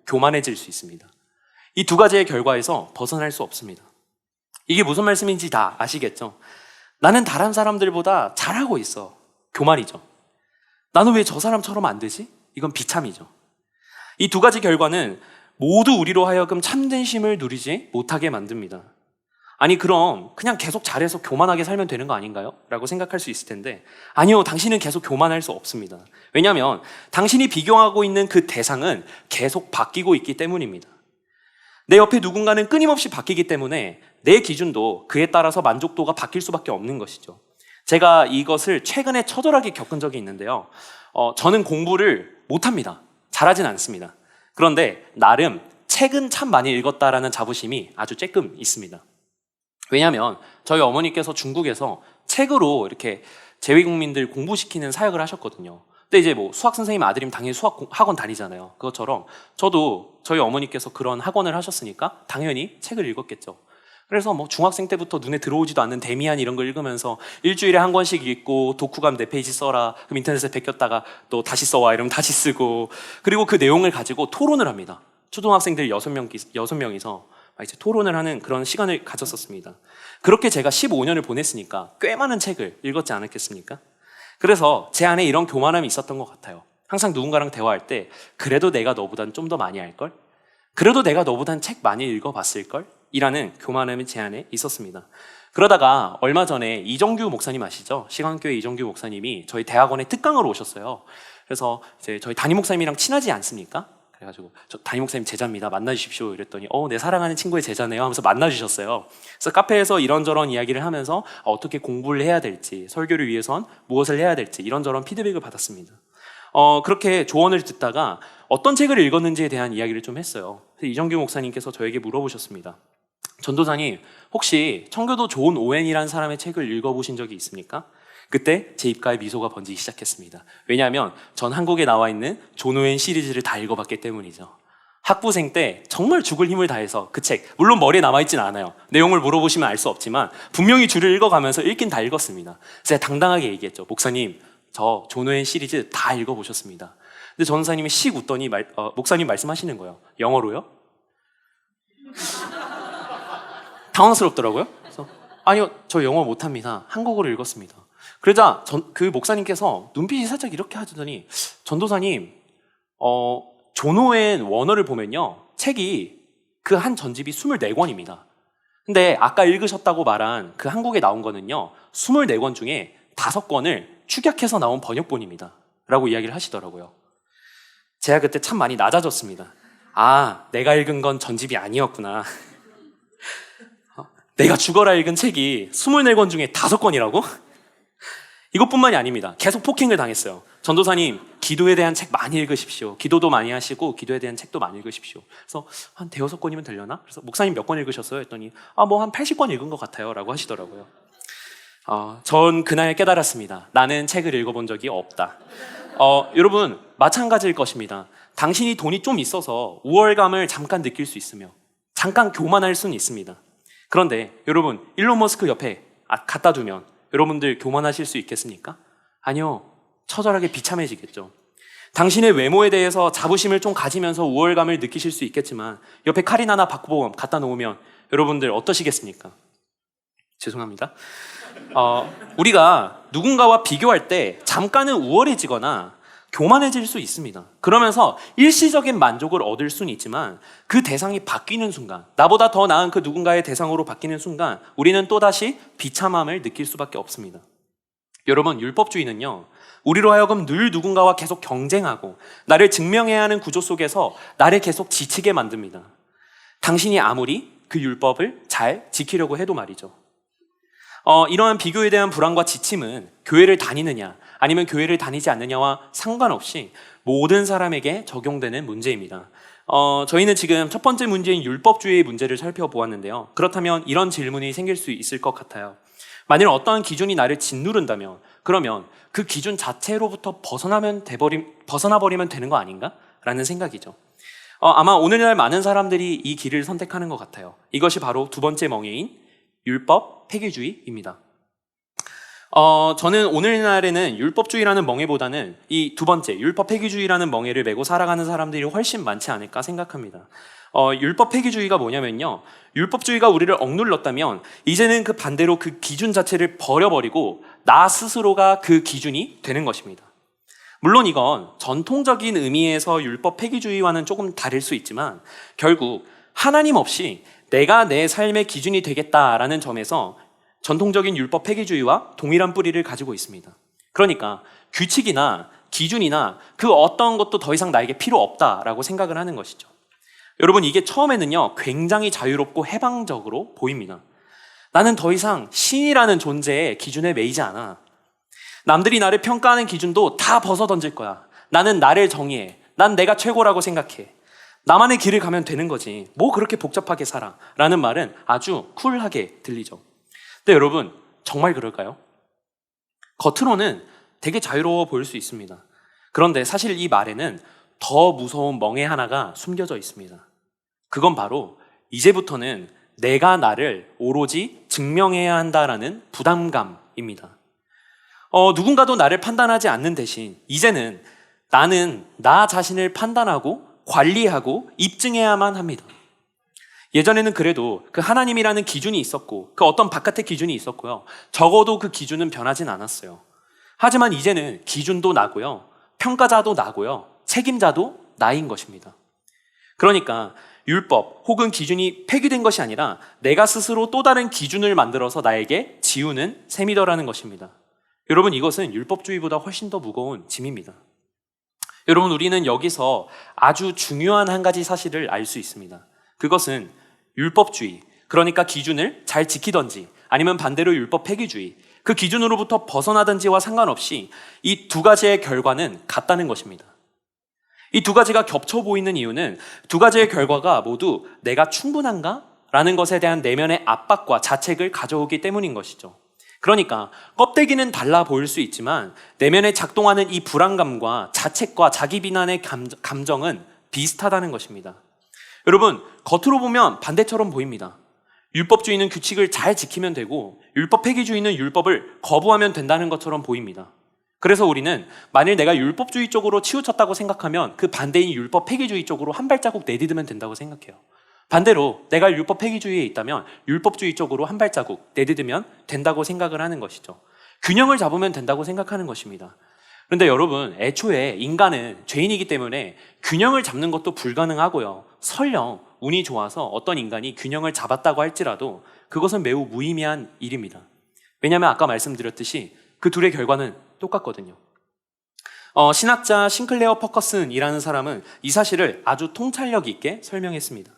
교만해질 수 있습니다. 이 두 가지의 결과에서 벗어날 수 없습니다. 이게 무슨 말씀인지 다 아시겠죠? 나는 다른 사람들보다 잘하고 있어. 교만이죠. 나는 왜 저 사람처럼 안 되지? 이건 비참이죠. 이 두 가지 결과는 모두 우리로 하여금 참된 쉼을 누리지 못하게 만듭니다. 아니, 그럼 그냥 계속 잘해서 교만하게 살면 되는 거 아닌가요? 라고 생각할 수 있을 텐데, 아니요, 당신은 계속 교만할 수 없습니다. 왜냐하면 당신이 비교하고 있는 그 대상은 계속 바뀌고 있기 때문입니다. 내 옆에 누군가는 끊임없이 바뀌기 때문에 내 기준도 그에 따라서 만족도가 바뀔 수밖에 없는 것이죠. 제가 이것을 최근에 처절하게 겪은 적이 있는데요. 저는 공부를 못합니다. 잘하진 않습니다. 그런데 나름 책은 참 많이 읽었다라는 자부심이 아주 쬐끔 있습니다. 왜냐하면 저희 어머니께서 중국에서 책으로 이렇게 재외국민들 공부시키는 사역을 하셨거든요. 근데 이제 뭐 수학 선생님 아들이면 당연히 수학 학원 다니잖아요. 그것처럼 저도 저희 어머니께서 그런 학원을 하셨으니까 당연히 책을 읽었겠죠. 그래서 뭐 중학생 때부터 눈에 들어오지도 않는 데미안 이런 걸 읽으면서 일주일에 한 권씩 읽고 독후감 4페이지 써라. 그럼 인터넷에 베꼈다가 또 다시 써와 이러면 다시 쓰고, 그리고 그 내용을 가지고 토론을 합니다. 초등학생들 6명이서 이제 토론을 하는 그런 시간을 가졌었습니다. 그렇게 제가 15년을 보냈으니까 꽤 많은 책을 읽었지 않았겠습니까? 그래서 제 안에 이런 교만함이 있었던 것 같아요. 항상 누군가랑 대화할 때 그래도 내가 너보단 좀 더 많이 알걸? 그래도 내가 너보단 책 많이 읽어봤을걸? 이라는 교만함이 제 안에 있었습니다. 그러다가 얼마 전에 이정규 목사님 아시죠? 시간교회 이정규 목사님이 저희 대학원에 특강으로 오셨어요. 그래서 이제 저희 담임 목사님이랑 친하지 않습니까? 그래가지고 저 담임 목사님 제자입니다. 만나주십시오. 이랬더니 내 사랑하는 친구의 제자네요 하면서 만나주셨어요. 그래서 카페에서 이런저런 이야기를 하면서 어떻게 공부를 해야 될지, 설교를 위해선 무엇을 해야 될지 이런저런 피드백을 받았습니다. 그렇게 조언을 듣다가 어떤 책을 읽었는지에 대한 이야기를 좀 했어요. 그래서 이정규 목사님께서 저에게 물어보셨습니다. 전도사님, 혹시 청교도 존 오웬이라는 사람의 책을 읽어보신 적이 있습니까? 그때 제 입가에 미소가 번지기 시작했습니다. 왜냐하면 전 한국에 나와 있는 존 오웬 시리즈를 다 읽어봤기 때문이죠. 학부생 때 정말 죽을 힘을 다해서 그 책, 물론 머리에 남아있진 않아요. 내용을 물어보시면 알 수 없지만 분명히 줄을 읽어가면서 읽긴 다 읽었습니다. 제가 당당하게 얘기했죠. 목사님, 저 존 오웬 시리즈 다 읽어보셨습니다. 근데 전도사님이 씩 웃더니 목사님 말씀하시는 거예요. 영어로요? 당황스럽더라고요. 그래서 아니요, 저 영어 못합니다. 한국어로 읽었습니다. 그러자 그 목사님께서 눈빛이 살짝 이렇게 하더니, 전도사님, 존 오웬 원어를 보면요, 책이 그 한 전집이 24권입니다. 근데 아까 읽으셨다고 말한 그 한국에 나온 거는요, 24권 중에 5권을 축약해서 나온 번역본입니다. 라고 이야기를 하시더라고요. 제가 그때 참 많이 낮아졌습니다. 아, 내가 읽은 건 전집이 아니었구나. 내가 죽어라 읽은 책이 24권 중에 5권이라고? 이것뿐만이 아닙니다. 계속 폭행을 당했어요. 전도사님, 기도에 대한 책 많이 읽으십시오. 기도도 많이 하시고 기도에 대한 책도 많이 읽으십시오. 그래서 한 5-6권이면 되려나? 그래서 목사님 몇 권 읽으셨어요? 했더니 뭐 한 80권 읽은 것 같아요. 라고 하시더라고요. 전 그날 깨달았습니다. 나는 책을 읽어본 적이 없다. 여러분, 마찬가지일 것입니다. 당신이 돈이 좀 있어서 우월감을 잠깐 느낄 수 있으며 잠깐 교만할 수는 있습니다. 그런데 여러분, 일론 머스크 옆에 갖다 두면 여러분들 교만하실 수 있겠습니까? 아니요. 처절하게 비참해지겠죠. 당신의 외모에 대해서 자부심을 좀 가지면서 우월감을 느끼실 수 있겠지만 옆에 칼인 하나 박보검 갖다 놓으면 여러분들 어떠시겠습니까? 죄송합니다. 우리가 누군가와 비교할 때 잠깐은 우월해지거나 교만해질 수 있습니다. 그러면서 일시적인 만족을 얻을 수는 있지만 그 대상이 바뀌는 순간, 나보다 더 나은 그 누군가의 대상으로 바뀌는 순간 우리는 또다시 비참함을 느낄 수밖에 없습니다. 여러분, 율법주의는요, 우리로 하여금 늘 누군가와 계속 경쟁하고 나를 증명해야 하는 구조 속에서 나를 계속 지치게 만듭니다. 당신이 아무리 그 율법을 잘 지키려고 해도 말이죠. 이러한 비교에 대한 불안과 지침은 교회를 다니느냐 아니면 교회를 다니지 않느냐와 상관없이 모든 사람에게 적용되는 문제입니다. 저희는 지금 첫 번째 문제인 율법주의의 문제를 살펴보았는데요. 그렇다면 이런 질문이 생길 수 있을 것 같아요. 만일 어떠한 기준이 나를 짓누른다면 그러면 그 기준 자체로부터 벗어나버리면 되는 거 아닌가? 라는 생각이죠. 아마 오늘날 많은 사람들이 이 길을 선택하는 것 같아요. 이것이 바로 두 번째 멍에인 율법 폐기주의입니다. 저는 오늘날에는 율법주의라는 멍에보다는 이 두 번째 율법 폐기주의라는 멍에를 메고 살아가는 사람들이 훨씬 많지 않을까 생각합니다. 율법 폐기주의가 뭐냐면요, 율법주의가 우리를 억눌렀다면 이제는 그 반대로 그 기준 자체를 버려버리고 나 스스로가 그 기준이 되는 것입니다. 물론 이건 전통적인 의미에서 율법 폐기주의와는 조금 다를 수 있지만 결국 하나님 없이 내가 내 삶의 기준이 되겠다라는 점에서 전통적인 율법 폐기주의와 동일한 뿌리를 가지고 있습니다. 그러니까 규칙이나 기준이나 그 어떤 것도 더 이상 나에게 필요 없다라고 생각을 하는 것이죠. 여러분, 이게 처음에는요 굉장히 자유롭고 해방적으로 보입니다. 나는 더 이상 신이라는 존재의 기준에 매이지 않아. 남들이 나를 평가하는 기준도 다 벗어 던질 거야. 나는 나를 정의해. 난 내가 최고라고 생각해. 나만의 길을 가면 되는 거지. 뭐 그렇게 복잡하게 살아. 라는 말은 아주 쿨하게 들리죠. 근데 여러분, 정말 그럴까요? 겉으로는 되게 자유로워 보일 수 있습니다. 그런데 사실 이 말에는 더 무서운 멍에 하나가 숨겨져 있습니다. 그건 바로 이제부터는 내가 나를 오로지 증명해야 한다라는 부담감입니다. 누군가도 나를 판단하지 않는 대신 이제는 나는 나 자신을 판단하고 관리하고 입증해야만 합니다. 예전에는 그래도 그 하나님이라는 기준이 있었고 그 어떤 바깥의 기준이 있었고요. 적어도 그 기준은 변하진 않았어요. 하지만 이제는 기준도 나고요. 평가자도 나고요. 책임자도 나인 것입니다. 그러니까 율법 혹은 기준이 폐기된 것이 아니라 내가 스스로 또 다른 기준을 만들어서 나에게 지우는 셈이더라는 것입니다. 여러분, 이것은 율법주의보다 훨씬 더 무거운 짐입니다. 여러분, 우리는 여기서 아주 중요한 한 가지 사실을 알 수 있습니다. 그것은 율법주의, 그러니까 기준을 잘 지키던지 아니면 반대로 율법 폐기주의, 그 기준으로부터 벗어나든지와 상관없이 이 두 가지의 결과는 같다는 것입니다. 이 두 가지가 겹쳐 보이는 이유는 두 가지의 결과가 모두 내가 충분한가? 라는 것에 대한 내면의 압박과 자책을 가져오기 때문인 것이죠. 그러니까 껍데기는 달라 보일 수 있지만 내면에 작동하는 이 불안감과 자책과 자기 비난의 감정은 비슷하다는 것입니다. 여러분, 겉으로 보면 반대처럼 보입니다. 율법주의는 규칙을 잘 지키면 되고 율법 폐기주의는 율법을 거부하면 된다는 것처럼 보입니다. 그래서 우리는 만일 내가 율법주의 쪽으로 치우쳤다고 생각하면 그 반대인 율법 폐기주의 쪽으로 한 발자국 내디디면 된다고 생각해요. 반대로 내가 율법 폐기주의에 있다면 율법주의 쪽으로 한 발자국 내디디면 된다고 생각을 하는 것이죠. 균형을 잡으면 된다고 생각하는 것입니다. 그런데 여러분, 애초에 인간은 죄인이기 때문에 균형을 잡는 것도 불가능하고요. 설령 운이 좋아서 어떤 인간이 균형을 잡았다고 할지라도 그것은 매우 무의미한 일입니다. 왜냐하면 아까 말씀드렸듯이 그 둘의 결과는 똑같거든요. 신학자 싱클레어 퍼커슨이라는 사람은 이 사실을 아주 통찰력 있게 설명했습니다.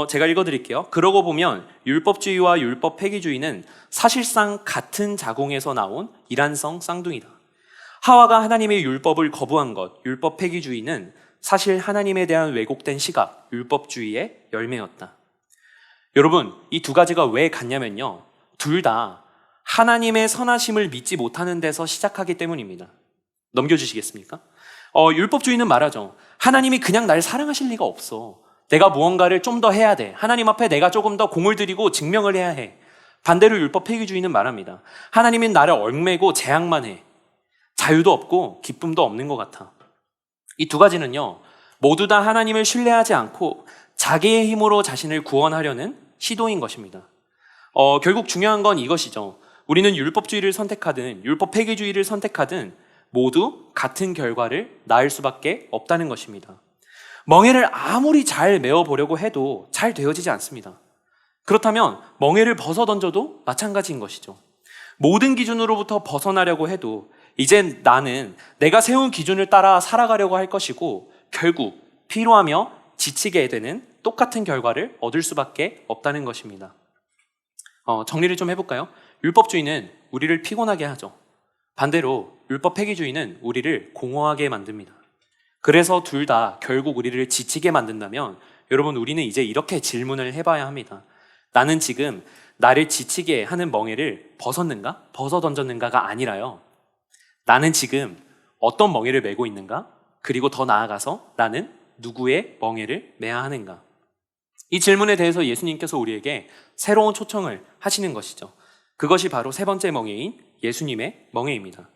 제가 읽어드릴게요. 그러고 보면 율법주의와 율법 폐기주의는 사실상 같은 자궁에서 나온 이란성 쌍둥이다. 하와가 하나님의 율법을 거부한 것, 율법 폐기주의는 사실 하나님에 대한 왜곡된 시각, 율법주의의 열매였다. 여러분, 이 두 가지가 왜 같냐면요, 둘 다 하나님의 선하심을 믿지 못하는 데서 시작하기 때문입니다. 넘겨주시겠습니까? 율법주의는 말하죠. 하나님이 그냥 날 사랑하실 리가 없어. 내가 무언가를 좀 더 해야 돼. 하나님 앞에 내가 조금 더 공을 들이고 증명을 해야 해. 반대로 율법 폐기주의는 말합니다. 하나님은 나를 얽매고 제약만 해. 자유도 없고 기쁨도 없는 것 같아. 이 두 가지는요, 모두 다 하나님을 신뢰하지 않고 자기의 힘으로 자신을 구원하려는 시도인 것입니다. 결국 중요한 건 이것이죠. 우리는 율법주의를 선택하든 율법 폐기주의를 선택하든 모두 같은 결과를 낳을 수밖에 없다는 것입니다. 멍에를 아무리 잘 메어보려고 해도 잘 되어지지 않습니다. 그렇다면 멍에를 벗어 던져도 마찬가지인 것이죠. 모든 기준으로부터 벗어나려고 해도 이젠 나는 내가 세운 기준을 따라 살아가려고 할 것이고 결국 피로하며 지치게 되는 똑같은 결과를 얻을 수밖에 없다는 것입니다. 정리를 좀 해볼까요? 율법주의는 우리를 피곤하게 하죠. 반대로 율법 폐기주의는 우리를 공허하게 만듭니다. 그래서 둘 다 결국 우리를 지치게 만든다면 여러분, 우리는 이제 이렇게 질문을 해봐야 합니다. 나는 지금 나를 지치게 하는 멍에를 벗었는가? 벗어 던졌는가가 아니라요. 나는 지금 어떤 멍에를 메고 있는가? 그리고 더 나아가서 나는 누구의 멍에를 메야 하는가? 이 질문에 대해서 예수님께서 우리에게 새로운 초청을 하시는 것이죠. 그것이 바로 세 번째 멍에인 예수님의 멍에입니다.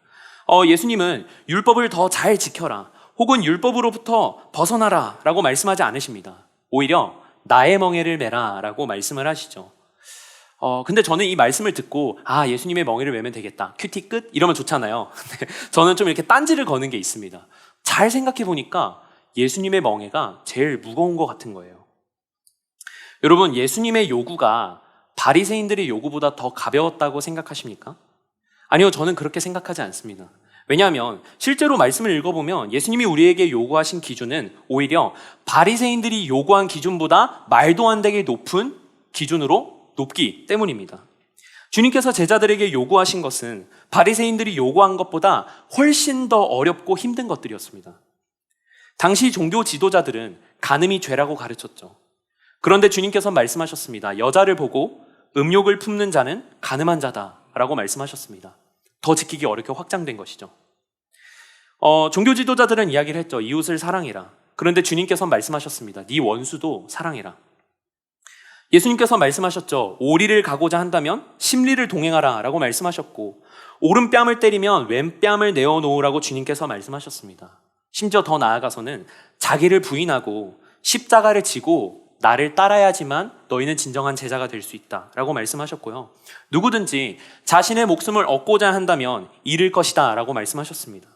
예수님은 율법을 더 잘 지켜라, 혹은 율법으로부터 벗어나라 라고 말씀하지 않으십니다. 오히려 나의 멍에를 메라 라고 말씀을 하시죠. 근데 저는 이 말씀을 듣고 예수님의 멍에를 메면 되겠다, 큐티 끝? 이러면 좋잖아요. 저는 좀 이렇게 딴지를 거는 게 있습니다. 잘 생각해 보니까 예수님의 멍에가 제일 무거운 것 같은 거예요. 여러분, 예수님의 요구가 바리새인들의 요구보다 더 가벼웠다고 생각하십니까? 아니요, 저는 그렇게 생각하지 않습니다. 왜냐하면 실제로 말씀을 읽어보면 예수님이 우리에게 요구하신 기준은 오히려 바리새인들이 요구한 기준보다 말도 안 되게 높은 기준으로 높기 때문입니다. 주님께서 제자들에게 요구하신 것은 바리새인들이 요구한 것보다 훨씬 더 어렵고 힘든 것들이었습니다. 당시 종교 지도자들은 간음이 죄라고 가르쳤죠. 그런데 주님께서 말씀하셨습니다. 여자를 보고 음욕을 품는 자는 간음한 자다라고 말씀하셨습니다. 더 지키기 어렵게 확장된 것이죠. 종교 지도자들은 이야기를 했죠. 이웃을 사랑해라. 그런데 주님께서 말씀하셨습니다. 네 원수도 사랑해라. 예수님께서 말씀하셨죠. 오리를 가고자 한다면 십리를 동행하라 라고 말씀하셨고, 오른뺨을 때리면 왼뺨을 내어놓으라고 주님께서 말씀하셨습니다. 심지어 더 나아가서는 자기를 부인하고 십자가를 지고 나를 따라야지만 너희는 진정한 제자가 될 수 있다 라고 말씀하셨고요. 누구든지 자신의 목숨을 얻고자 한다면 잃을 것이다 라고 말씀하셨습니다.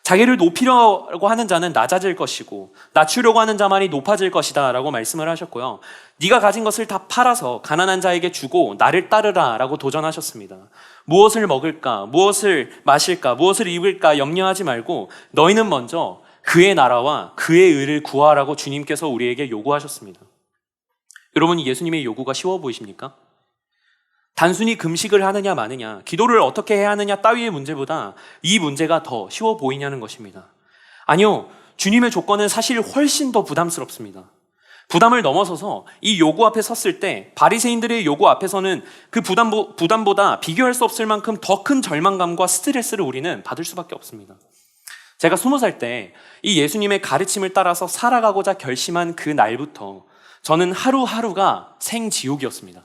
자기를 높이려고 하는 자는 낮아질 것이고 낮추려고 하는 자만이 높아질 것이다 라고 말씀을 하셨고요. 네가 가진 것을 다 팔아서 가난한 자에게 주고 나를 따르라 라고 도전하셨습니다. 무엇을 먹을까, 무엇을 마실까, 무엇을 입을까 염려하지 말고 너희는 먼저 그의 나라와 그의 의를 구하라고 주님께서 우리에게 요구하셨습니다. 여러분, 예수님의 요구가 쉬워 보이십니까? 단순히 금식을 하느냐 마느냐, 기도를 어떻게 해야 하느냐 따위의 문제보다 이 문제가 더 쉬워 보이냐는 것입니다. 아니요, 주님의 조건은 사실 훨씬 더 부담스럽습니다. 부담을 넘어서서 이 요구 앞에 섰을 때 바리새인들의 요구 앞에서는 그 부담보다 비교할 수 없을 만큼 더 큰 절망감과 스트레스를 우리는 받을 수밖에 없습니다. 제가 20살 때 이 예수님의 가르침을 따라서 살아가고자 결심한 그 날부터 저는 하루하루가 생지옥이었습니다.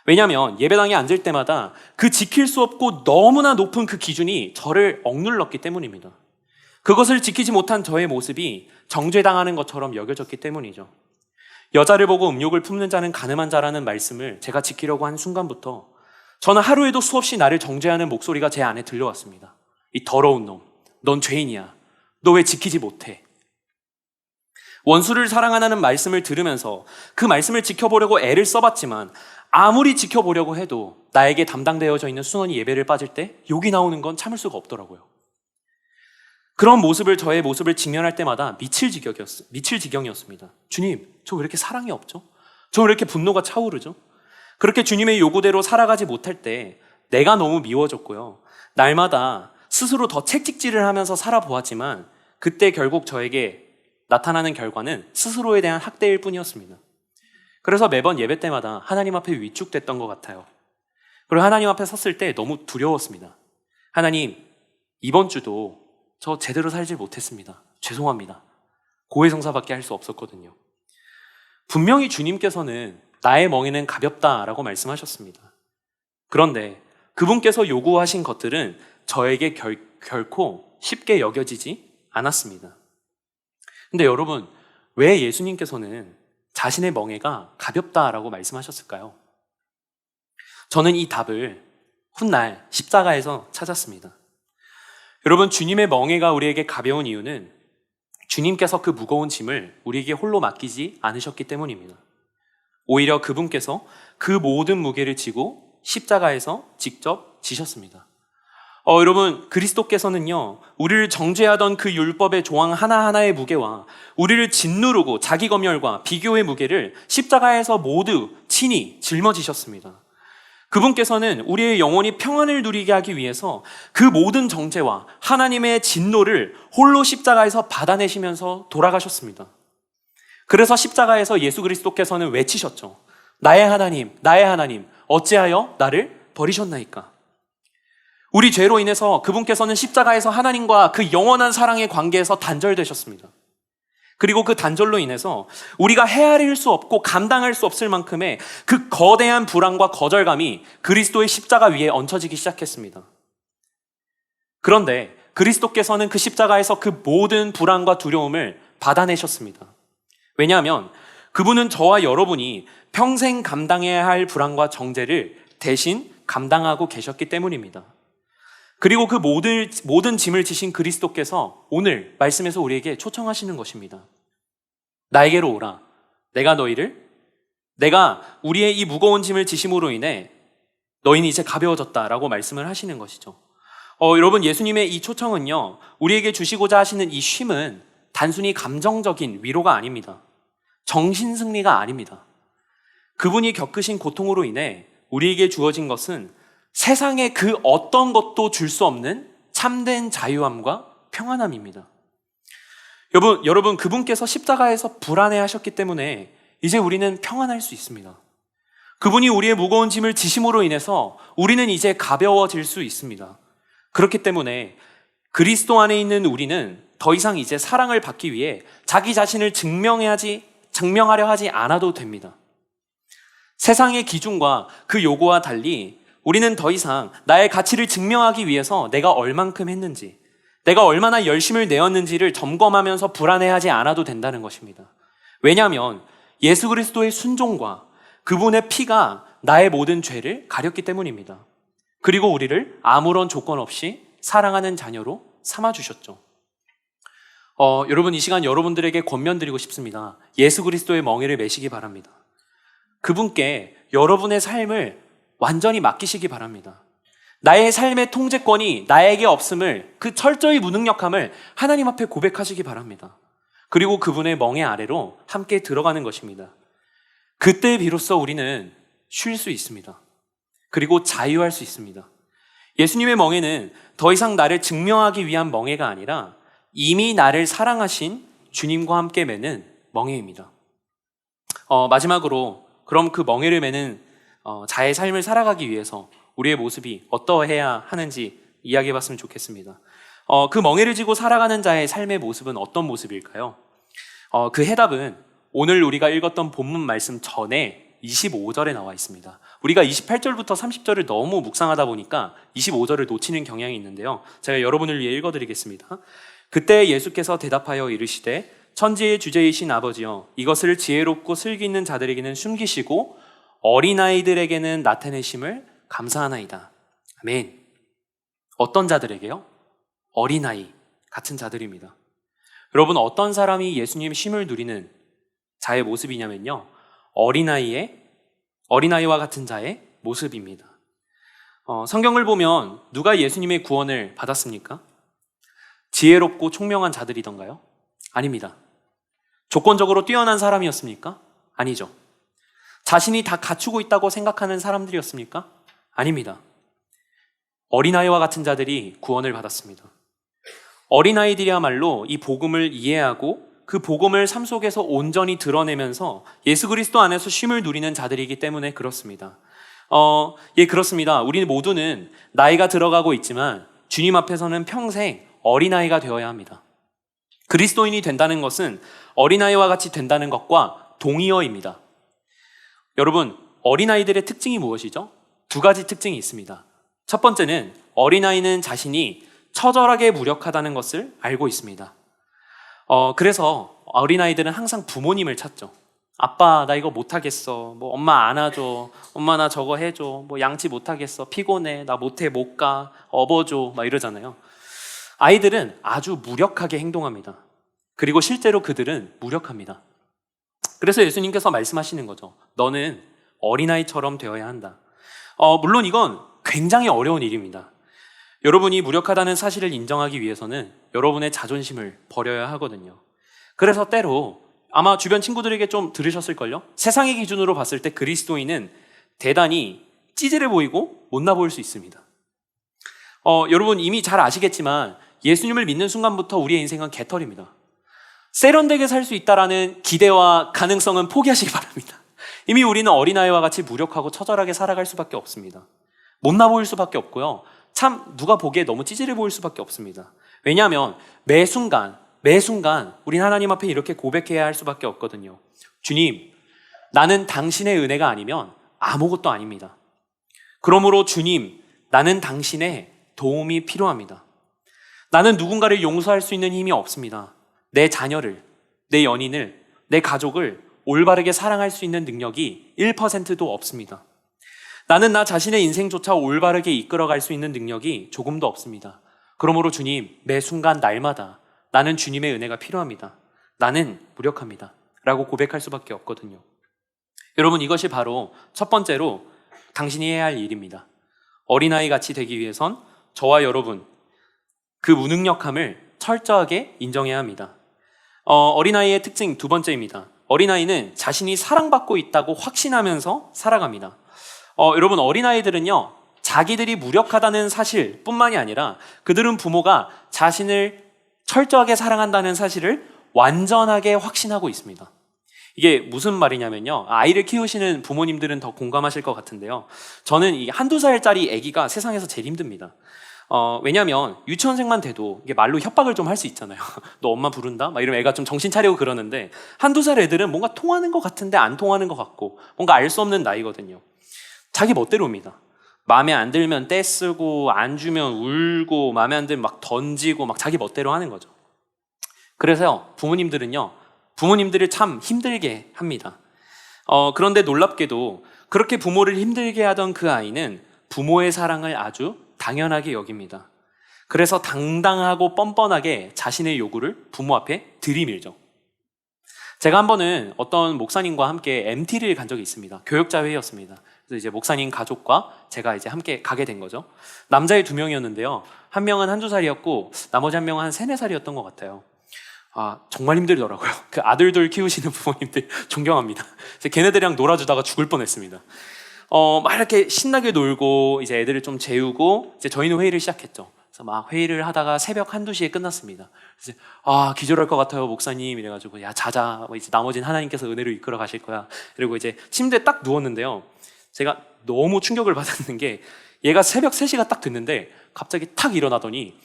왜냐하면 예배당에 앉을 때마다 그 지킬 수 없고 너무나 높은 그 기준이 저를 억눌렀기 때문입니다. 그것을 지키지 못한 저의 모습이 정죄당하는 것처럼 여겨졌기 때문이죠. 여자를 보고 음욕을 품는 자는 가늠한 자라는 말씀을 제가 지키려고 한 순간부터 저는 하루에도 수없이 나를 정죄하는 목소리가 제 안에 들려왔습니다. 이 더러운 놈, 넌 죄인이야. 너 왜 지키지 못해? 원수를 사랑하라는 말씀을 들으면서 그 말씀을 지켜보려고 애를 써봤지만 아무리 지켜보려고 해도 나에게 담당되어져 있는 순원이 예배를 빠질 때 욕이 나오는 건 참을 수가 없더라고요. 그런 저의 모습을 직면할 때마다 미칠 지경이었습니다. 주님, 저 왜 이렇게 사랑이 없죠? 저 왜 이렇게 분노가 차오르죠? 그렇게 주님의 요구대로 살아가지 못할 때 내가 너무 미워졌고요. 날마다 스스로 더 채찍질을 하면서 살아보았지만 그때 결국 저에게 나타나는 결과는 스스로에 대한 학대일 뿐이었습니다. 그래서 매번 예배 때마다 하나님 앞에 위축됐던 것 같아요. 그리고 하나님 앞에 섰을 때 너무 두려웠습니다. 하나님, 이번 주도 저 제대로 살지 못했습니다. 죄송합니다. 고해성사밖에 할 수 없었거든요. 분명히 주님께서는 나의 멍에는 가볍다라고 말씀하셨습니다. 그런데 그분께서 요구하신 것들은 저에게 결코 쉽게 여겨지지 않았습니다. 근데 여러분, 왜 예수님께서는 자신의 멍에가 가볍다라고 말씀하셨을까요? 저는 이 답을 훗날 십자가에서 찾았습니다. 여러분, 주님의 멍에가 우리에게 가벼운 이유는 주님께서 그 무거운 짐을 우리에게 홀로 맡기지 않으셨기 때문입니다. 오히려 그분께서 그 모든 무게를 지고 십자가에서 직접 지셨습니다. 여러분, 그리스도께서는요, 우리를 정죄하던 그 율법의 조항 하나하나의 무게와 우리를 짓누르고 자기 검열과 비교의 무게를 십자가에서 모두 친히 짊어지셨습니다. 그분께서는 우리의 영혼이 평안을 누리게 하기 위해서 그 모든 정죄와 하나님의 진노를 홀로 십자가에서 받아내시면서 돌아가셨습니다. 그래서 십자가에서 예수 그리스도께서는 외치셨죠. 나의 하나님, 어찌하여 나를 버리셨나이까? 우리 죄로 인해서 그분께서는 십자가에서 하나님과 그 영원한 사랑의 관계에서 단절되셨습니다. 그리고 그 단절로 인해서 우리가 헤아릴 수 없고 감당할 수 없을 만큼의 그 거대한 불안과 거절감이 그리스도의 십자가 위에 얹혀지기 시작했습니다. 그런데 그리스도께서는 그 십자가에서 그 모든 불안과 두려움을 받아내셨습니다. 왜냐하면 그분은 저와 여러분이 평생 감당해야 할 불안과 정죄를 대신 감당하고 계셨기 때문입니다. 그리고 그 모든 짐을 지신 그리스도께서 오늘 말씀에서 우리에게 초청하시는 것입니다. 나에게로 오라. 내가 우리의 이 무거운 짐을 지심으로 인해 너희는 이제 가벼워졌다라고 말씀을 하시는 것이죠. 여러분, 예수님의 이 초청은요, 우리에게 주시고자 하시는 이 쉼은 단순히 감정적인 위로가 아닙니다. 정신 승리가 아닙니다. 그분이 겪으신 고통으로 인해 우리에게 주어진 것은 세상의 그 어떤 것도 줄 수 없는 참된 자유함과 평안함입니다. 여러분, 그분께서 십자가에서 불안해하셨기 때문에 이제 우리는 평안할 수 있습니다. 그분이 우리의 무거운 짐을 지심으로 인해서 우리는 이제 가벼워질 수 있습니다. 그렇기 때문에 그리스도 안에 있는 우리는 더 이상 이제 사랑을 받기 위해 자기 자신을 증명하려 하지 않아도 됩니다. 세상의 기준과 그 요구와 달리 우리는 더 이상 나의 가치를 증명하기 위해서 내가 얼만큼 했는지, 내가 얼마나 열심을 내었는지를 점검하면서 불안해하지 않아도 된다는 것입니다. 왜냐하면 예수 그리스도의 순종과 그분의 피가 나의 모든 죄를 가렸기 때문입니다. 그리고 우리를 아무런 조건 없이 사랑하는 자녀로 삼아주셨죠. 여러분, 이 시간 여러분들에게 권면드리고 싶습니다. 예수 그리스도의 멍에를 메시기 바랍니다. 그분께 여러분의 삶을 완전히 맡기시기 바랍니다. 나의 삶의 통제권이 나에게 없음을, 그 철저히 무능력함을 하나님 앞에 고백하시기 바랍니다. 그리고 그분의 멍에 아래로 함께 들어가는 것입니다. 그때 비로소 우리는 쉴 수 있습니다. 그리고 자유할 수 있습니다. 예수님의 멍에는 더 이상 나를 증명하기 위한 멍에가 아니라 이미 나를 사랑하신 주님과 함께 매는 멍에입니다. 마지막으로 그럼 그 멍에를 매는 자의 삶을 살아가기 위해서 우리의 모습이 어떠해야 하는지 이야기해봤으면 좋겠습니다. 그 멍에를 지고 살아가는 자의 삶의 모습은 어떤 모습일까요? 그 해답은 오늘 우리가 읽었던 본문 말씀 전에 25절에 나와 있습니다. 우리가 28절부터 30절을 너무 묵상하다 보니까 25절을 놓치는 경향이 있는데요. 제가 여러분을 위해 읽어드리겠습니다. 그때 예수께서 대답하여 이르시되 천지의 주제이신 아버지여, 이것을 지혜롭고 슬기 있는 자들에게는 숨기시고 어린아이들에게는 나타내심을 감사하나이다. 아멘. 어떤 자들에게요? 어린아이 같은 자들입니다. 여러분, 어떤 사람이 예수님의 쉼을 누리는 자의 모습이냐면요, 어린아이와 같은 자의 모습입니다. 성경을 보면 누가 예수님의 구원을 받았습니까? 지혜롭고 총명한 자들이던가요? 아닙니다. 조건적으로 뛰어난 사람이었습니까? 아니죠. 자신이 다 갖추고 있다고 생각하는 사람들이었습니까? 아닙니다. 어린아이와 같은 자들이 구원을 받았습니다. 어린아이들이야말로 이 복음을 이해하고 그 복음을 삶 속에서 온전히 드러내면서 예수 그리스도 안에서 쉼을 누리는 자들이기 때문에 그렇습니다. 그렇습니다. 우리 모두는 나이가 들어가고 있지만 주님 앞에서는 평생 어린아이가 되어야 합니다. 그리스도인이 된다는 것은 어린아이와 같이 된다는 것과 동의어입니다. 여러분, 어린아이들의 특징이 무엇이죠? 두 가지 특징이 있습니다. 첫 번째는 어린아이는 자신이 처절하게 무력하다는 것을 알고 있습니다. 그래서 어린아이들은 항상 부모님을 찾죠. 아빠, 나 이거 못하겠어. 뭐 엄마 안아줘. 엄마 나 저거 해줘. 뭐 양치 못하겠어. 피곤해. 나 못해, 못 가. 업어줘. 막 이러잖아요. 아이들은 아주 무력하게 행동합니다. 그리고 실제로 그들은 무력합니다. 그래서 예수님께서 말씀하시는 거죠. 너는 어린아이처럼 되어야 한다. 물론 이건 굉장히 어려운 일입니다. 여러분이 무력하다는 사실을 인정하기 위해서는 여러분의 자존심을 버려야 하거든요. 그래서 때로 아마 주변 친구들에게 좀 들으셨을걸요? 세상의 기준으로 봤을 때 그리스도인은 대단히 찌질해 보이고 못나 보일 수 있습니다. 여러분 이미 잘 아시겠지만 예수님을 믿는 순간부터 우리의 인생은 개털입니다. 세련되게 살 수 있다라는 기대와 가능성은 포기하시기 바랍니다. 이미 우리는 어린아이와 같이 무력하고 처절하게 살아갈 수밖에 없습니다. 못나 보일 수밖에 없고요. 참 누가 보기에 너무 찌질해 보일 수밖에 없습니다. 왜냐하면 매 순간 우린 하나님 앞에 이렇게 고백해야 할 수밖에 없거든요. 주님, 나는 당신의 은혜가 아니면 아무것도 아닙니다. 그러므로 주님, 나는 당신의 도움이 필요합니다. 나는 누군가를 용서할 수 있는 힘이 없습니다. 내 자녀를, 내 연인을, 내 가족을 올바르게 사랑할 수 있는 능력이 1%도 없습니다. 나는 나 자신의 인생조차 올바르게 이끌어갈 수 있는 능력이 조금도 없습니다. 그러므로 주님, 매 순간 날마다 나는 주님의 은혜가 필요합니다. 나는 무력합니다. 라고 고백할 수밖에 없거든요. 여러분, 이것이 바로 첫 번째로 당신이 해야 할 일입니다. 어린아이 같이 되기 위해선 저와 여러분, 그 무능력함을 철저하게 인정해야 합니다. 어린아이의 특징 두 번째입니다. 어린아이는 자신이 사랑받고 있다고 확신하면서 살아갑니다. 여러분, 어린아이들은요, 자기들이 무력하다는 사실뿐만이 아니라 그들은 부모가 자신을 철저하게 사랑한다는 사실을 완전하게 확신하고 있습니다. 이게 무슨 말이냐면요, 아이를 키우시는 부모님들은 더 공감하실 것 같은데요, 저는 이 한두 살짜리 아기가 세상에서 제일 힘듭니다. 왜냐면 유치원생만 돼도 이게 말로 협박을 좀 할 수 있잖아요. 너 엄마 부른다? 막 이러면 애가 좀 정신 차리고 그러는데, 한두 살 애들은 뭔가 통하는 것 같은데 안 통하는 것 같고 뭔가 알 수 없는 나이거든요. 자기 멋대로입니다. 마음에 안 들면 떼쓰고, 안 주면 울고, 마음에 안 들면 막 던지고, 막 자기 멋대로 하는 거죠. 그래서 부모님들을 참 힘들게 합니다. 그런데 놀랍게도 그렇게 부모를 힘들게 하던 그 아이는 부모의 사랑을 아주 당연하게 여깁니다. 그래서 당당하고 뻔뻔하게 자신의 요구를 부모 앞에 들이밀죠. 제가 한 번은 어떤 목사님과 함께 MT를 간 적이 있습니다. 교역자 회의였습니다. 그래서 이제 목사님 가족과 제가 이제 함께 가게 된 거죠. 남자애 2명이었는데요. 한 명은 한두 살이었고 나머지 한 명은 한 3, 4살이었던 것 같아요. 정말 힘들더라고요. 그 아들들 키우시는 부모님들 존경합니다. 걔네들이랑 놀아주다가 죽을 뻔했습니다. 막 이렇게 신나게 놀고 이제 애들을 좀 재우고 이제 저희는 회의를 시작했죠. 그래서 막 회의를 하다가 새벽 1~2시에 끝났습니다. 그래서 기절할 것 같아요, 목사님. 이래가지고 야, 자자. 이제 나머지는 하나님께서 은혜로 이끌어 가실 거야. 그리고 이제 침대에 딱 누웠는데요. 제가 너무 충격을 받았는 게, 얘가 새벽 3시가 딱 됐는데 갑자기 탁 일어나더니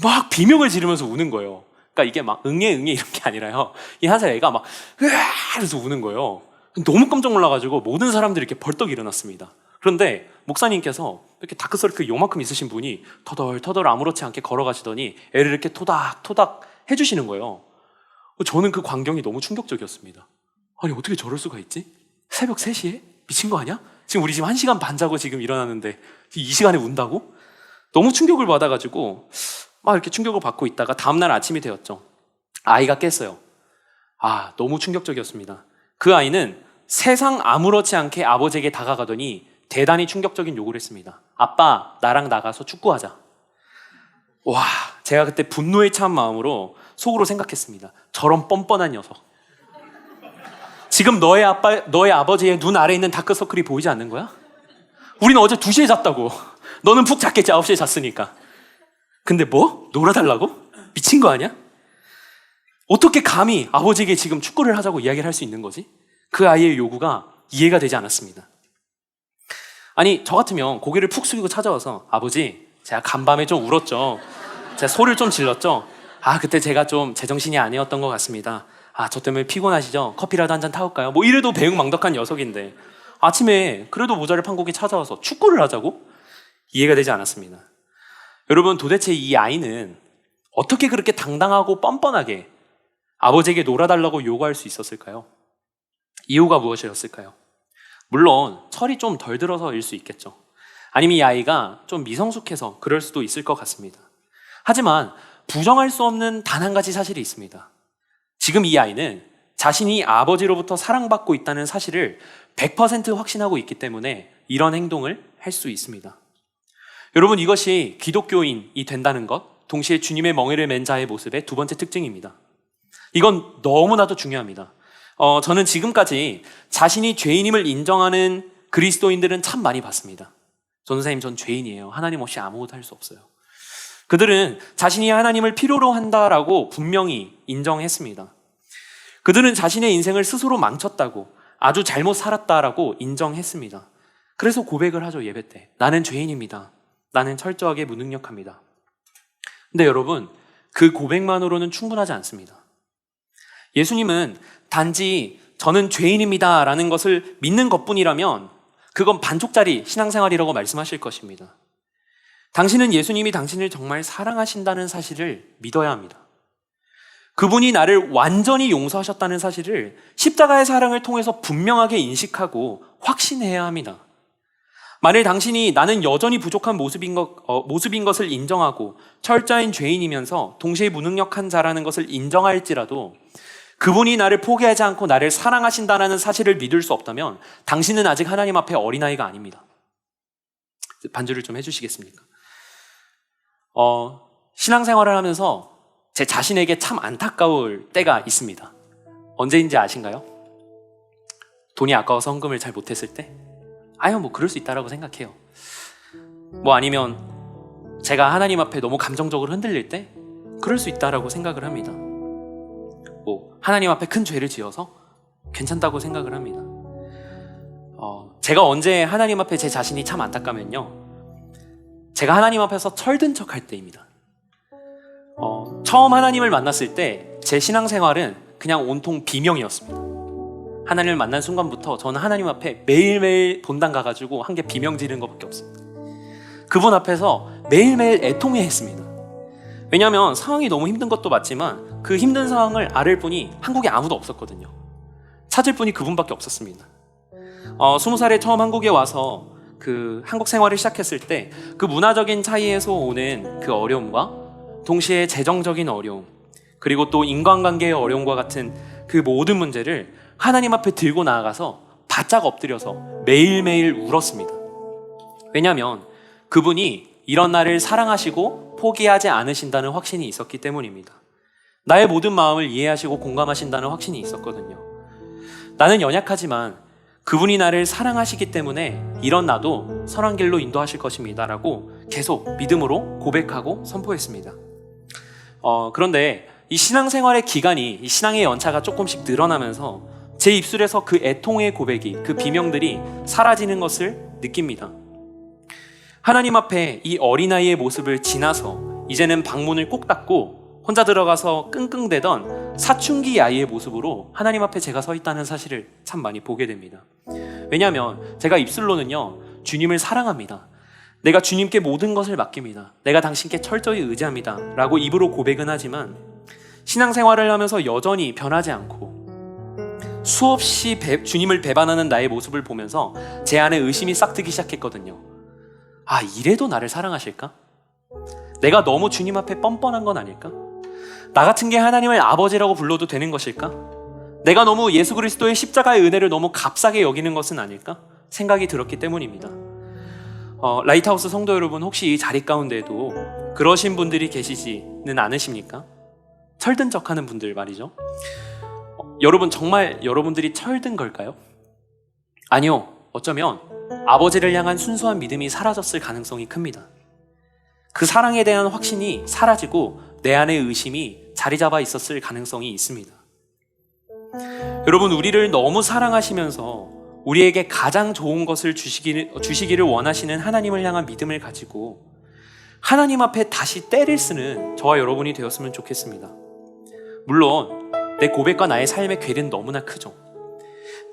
막 비명을 지르면서 우는 거예요. 그러니까 이게 막 응애 이런 게 아니라요, 이 1살 애가 막 으아 이러면서 우는 거예요. 너무 깜짝 놀라가지고 모든 사람들이 이렇게 벌떡 일어났습니다. 그런데 목사님께서 이렇게 다크서클 요만큼 있으신 분이 터덜터덜 아무렇지 않게 걸어가시더니 애를 이렇게 토닥토닥 해주시는 거예요. 저는 그 광경이 너무 충격적이었습니다. 아니, 어떻게 저럴 수가 있지? 새벽 3시에? 미친 거 아니야? 지금 우리 지금 1시간 반 자고 지금 일어났는데 이 시간에 운다고? 너무 충격을 받아가지고 막 이렇게 충격을 받고 있다가 다음날 아침이 되었죠. 아이가 깼어요. 너무 충격적이었습니다. 그 아이는 세상 아무렇지 않게 아버지에게 다가가더니 대단히 충격적인 요구를 했습니다. 아빠, 나랑 나가서 축구하자. 와, 제가 그때 분노에 찬 마음으로 속으로 생각했습니다. 저런 뻔뻔한 녀석. 지금 너의 아버지의 눈 아래에 있는 다크서클이 보이지 않는 거야? 우리는 어제 2시에 잤다고. 너는 푹 잤겠지, 9시에 잤으니까. 근데 뭐? 놀아달라고? 미친 거 아니야? 어떻게 감히 아버지에게 지금 축구를 하자고 이야기를 할 수 있는 거지? 그 아이의 요구가 이해가 되지 않았습니다. 아니, 저 같으면 고개를 푹 숙이고 찾아와서, 아버지, 제가 간밤에 좀 울었죠. 제가 소리를 좀 질렀죠. 그때 제가 좀 제정신이 아니었던 것 같습니다. 저 때문에 피곤하시죠? 커피라도 한잔 타올까요? 뭐 이래도 배은망덕한 녀석인데 아침에 그래도 모자를 판국에 찾아와서 축구를 하자고? 이해가 되지 않았습니다. 여러분, 도대체 이 아이는 어떻게 그렇게 당당하고 뻔뻔하게 아버지에게 놀아달라고 요구할 수 있었을까요? 이유가 무엇이었을까요? 물론 철이 좀 덜 들어서일 수 있겠죠. 아니면 이 아이가 좀 미성숙해서 그럴 수도 있을 것 같습니다. 하지만 부정할 수 없는 단 한 가지 사실이 있습니다. 지금 이 아이는 자신이 아버지로부터 사랑받고 있다는 사실을 100% 확신하고 있기 때문에 이런 행동을 할 수 있습니다. 여러분, 이것이 기독교인이 된다는 것, 동시에 주님의 멍에를 맨 자의 모습의 두 번째 특징입니다. 이건 너무나도 중요합니다. 저는 지금까지 자신이 죄인임을 인정하는 그리스도인들은 참 많이 봤습니다. 전도사님, 전 죄인이에요. 하나님 없이 아무것도 할 수 없어요. 그들은 자신이 하나님을 필요로 한다라고 분명히 인정했습니다. 그들은 자신의 인생을 스스로 망쳤다고, 아주 잘못 살았다라고 인정했습니다. 그래서 고백을 하죠, 예배 때. 나는 죄인입니다. 나는 철저하게 무능력합니다. 근데 여러분, 그 고백만으로는 충분하지 않습니다. 예수님은 단지 저는 죄인입니다 라는 것을 믿는 것뿐이라면 그건 반쪽짜리 신앙생활이라고 말씀하실 것입니다. 당신은 예수님이 당신을 정말 사랑하신다는 사실을 믿어야 합니다. 그분이 나를 완전히 용서하셨다는 사실을 십자가의 사랑을 통해서 분명하게 인식하고 확신해야 합니다. 만일 당신이 나는 여전히 부족한 모습인 것을 인정하고 철저한 죄인이면서 동시에 무능력한 자라는 것을 인정할지라도 그분이 나를 포기하지 않고 나를 사랑하신다는 사실을 믿을 수 없다면 당신은 아직 하나님 앞에 어린아이가 아닙니다. 반주를 좀 해주시겠습니까? 신앙생활을 하면서 제 자신에게 참 안타까울 때가 있습니다. 언제인지 아신가요? 돈이 아까워서 헌금을 잘 못했을 때? 뭐 그럴 수 있다라고 생각해요. 아니면 제가 하나님 앞에 너무 감정적으로 흔들릴 때? 그럴 수 있다라고 생각을 합니다. 하나님 앞에 큰 죄를 지어서 괜찮다고 생각을 합니다. 제가 언제 하나님 앞에 제 자신이 참 안타까면요, 제가 하나님 앞에서 철든 척 할 때입니다. 처음 하나님을 만났을 때 제 신앙생활은 그냥 온통 비명이었습니다. 하나님을 만난 순간부터 저는 하나님 앞에 매일매일 본당 가가지고 한 게 비명 지르는 것밖에 없습니다. 그분 앞에서 매일매일 애통해했습니다. 왜냐하면 상황이 너무 힘든 것도 맞지만 그 힘든 상황을 앓을 분이 한국에 아무도 없었거든요. 찾을 분이 그분밖에 없었습니다. 20살에 처음 한국에 와서 그 한국 생활을 시작했을 때 그 문화적인 차이에서 오는 그 어려움과 동시에 재정적인 어려움, 그리고 또 인간관계의 어려움과 같은 그 모든 문제를 하나님 앞에 들고 나아가서 바짝 엎드려서 매일매일 울었습니다. 왜냐하면 그분이 이런 나를 사랑하시고 포기하지 않으신다는 확신이 있었기 때문입니다. 나의 모든 마음을 이해하시고 공감하신다는 확신이 있었거든요. 나는 연약하지만 그분이 나를 사랑하시기 때문에 이런 나도 선한 길로 인도하실 것입니다 라고 계속 믿음으로 고백하고 선포했습니다. 그런데 이 신앙생활의 기간이, 이 신앙의 연차가 조금씩 늘어나면서 제 입술에서 그 애통의 고백이, 그 비명들이 사라지는 것을 느낍니다. 하나님 앞에 이 어린아이의 모습을 지나서 이제는 방문을 꼭 닫고 혼자 들어가서 끙끙대던 사춘기 아이의 모습으로 하나님 앞에 제가 서 있다는 사실을 참 많이 보게 됩니다. 왜냐하면 제가 입술로는요, 주님을 사랑합니다, 내가 주님께 모든 것을 맡깁니다, 내가 당신께 철저히 의지합니다 라고 입으로 고백은 하지만 신앙생활을 하면서 여전히 변하지 않고 수없이 주님을 배반하는 나의 모습을 보면서 제 안에 의심이 싹 트기 시작했거든요. 이래도 나를 사랑하실까? 내가 너무 주님 앞에 뻔뻔한 건 아닐까? 나 같은 게 하나님을 아버지라고 불러도 되는 것일까? 내가 너무 예수 그리스도의 십자가의 은혜를 너무 값싸게 여기는 것은 아닐까? 생각이 들었기 때문입니다. 라이트하우스 성도 여러분, 혹시 이 자리 가운데에도 그러신 분들이 계시지는 않으십니까? 철든 척하는 분들 말이죠. 여러분, 정말 여러분들이 철든 걸까요? 아니요, 어쩌면 아버지를 향한 순수한 믿음이 사라졌을 가능성이 큽니다. 그 사랑에 대한 확신이 사라지고 내 안의 의심이 자리 잡아 있었을 가능성이 있습니다. 여러분, 우리를 너무 사랑하시면서 우리에게 가장 좋은 것을 주시기를 원하시는 하나님을 향한 믿음을 가지고 하나님 앞에 다시 때를 쓰는 저와 여러분이 되었으면 좋겠습니다. 물론 내 고백과 나의 삶의 궤는 너무나 크죠.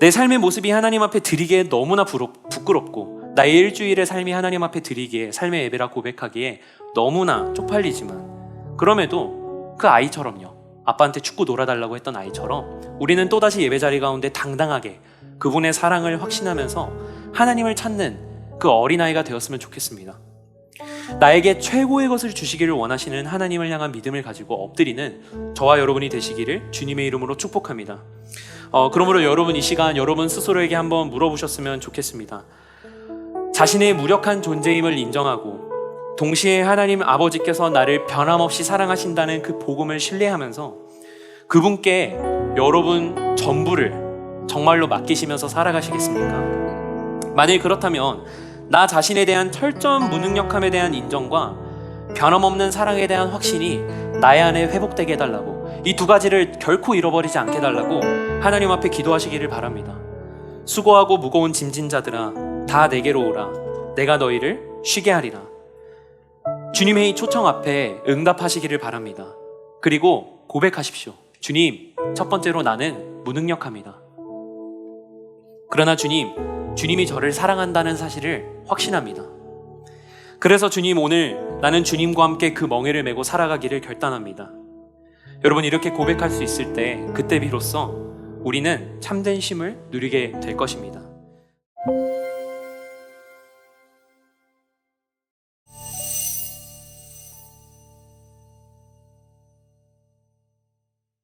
내 삶의 모습이 하나님 앞에 드리기에 너무나 부끄럽고 나의 일주일의 삶이 하나님 앞에 드리기에, 삶의 예배라 고백하기에 너무나 쪽팔리지만, 그럼에도 그 아이처럼요, 아빠한테 축구 놀아달라고 했던 아이처럼 우리는 또다시 예배 자리 가운데 당당하게 그분의 사랑을 확신하면서 하나님을 찾는 그 어린아이가 되었으면 좋겠습니다. 나에게 최고의 것을 주시기를 원하시는 하나님을 향한 믿음을 가지고 엎드리는 저와 여러분이 되시기를 주님의 이름으로 축복합니다. 그러므로 여러분, 이 시간 여러분 스스로에게 한번 물어보셨으면 좋겠습니다. 자신의 무력한 존재임을 인정하고 동시에 하나님 아버지께서 나를 변함없이 사랑하신다는 그 복음을 신뢰하면서 그분께 여러분 전부를 정말로 맡기시면서 살아가시겠습니까? 만일 그렇다면 나 자신에 대한 철저한 무능력함에 대한 인정과 변함없는 사랑에 대한 확신이 나의 안에 회복되게 해달라고, 이 두 가지를 결코 잃어버리지 않게 해달라고 하나님 앞에 기도하시기를 바랍니다. 수고하고 무거운 짐진 자들아 다 내게로 오라. 내가 너희를 쉬게 하리라. 주님의 이 초청 앞에 응답하시기를 바랍니다. 그리고 고백하십시오. 주님, 첫 번째로 나는 무능력합니다. 그러나 주님, 주님이 저를 사랑한다는 사실을 확신합니다. 그래서 주님, 오늘 나는 주님과 함께 그 멍에를 메고 살아가기를 결단합니다. 여러분, 이렇게 고백할 수 있을 때 그때 비로소 우리는 참된 쉼을 누리게 될 것입니다.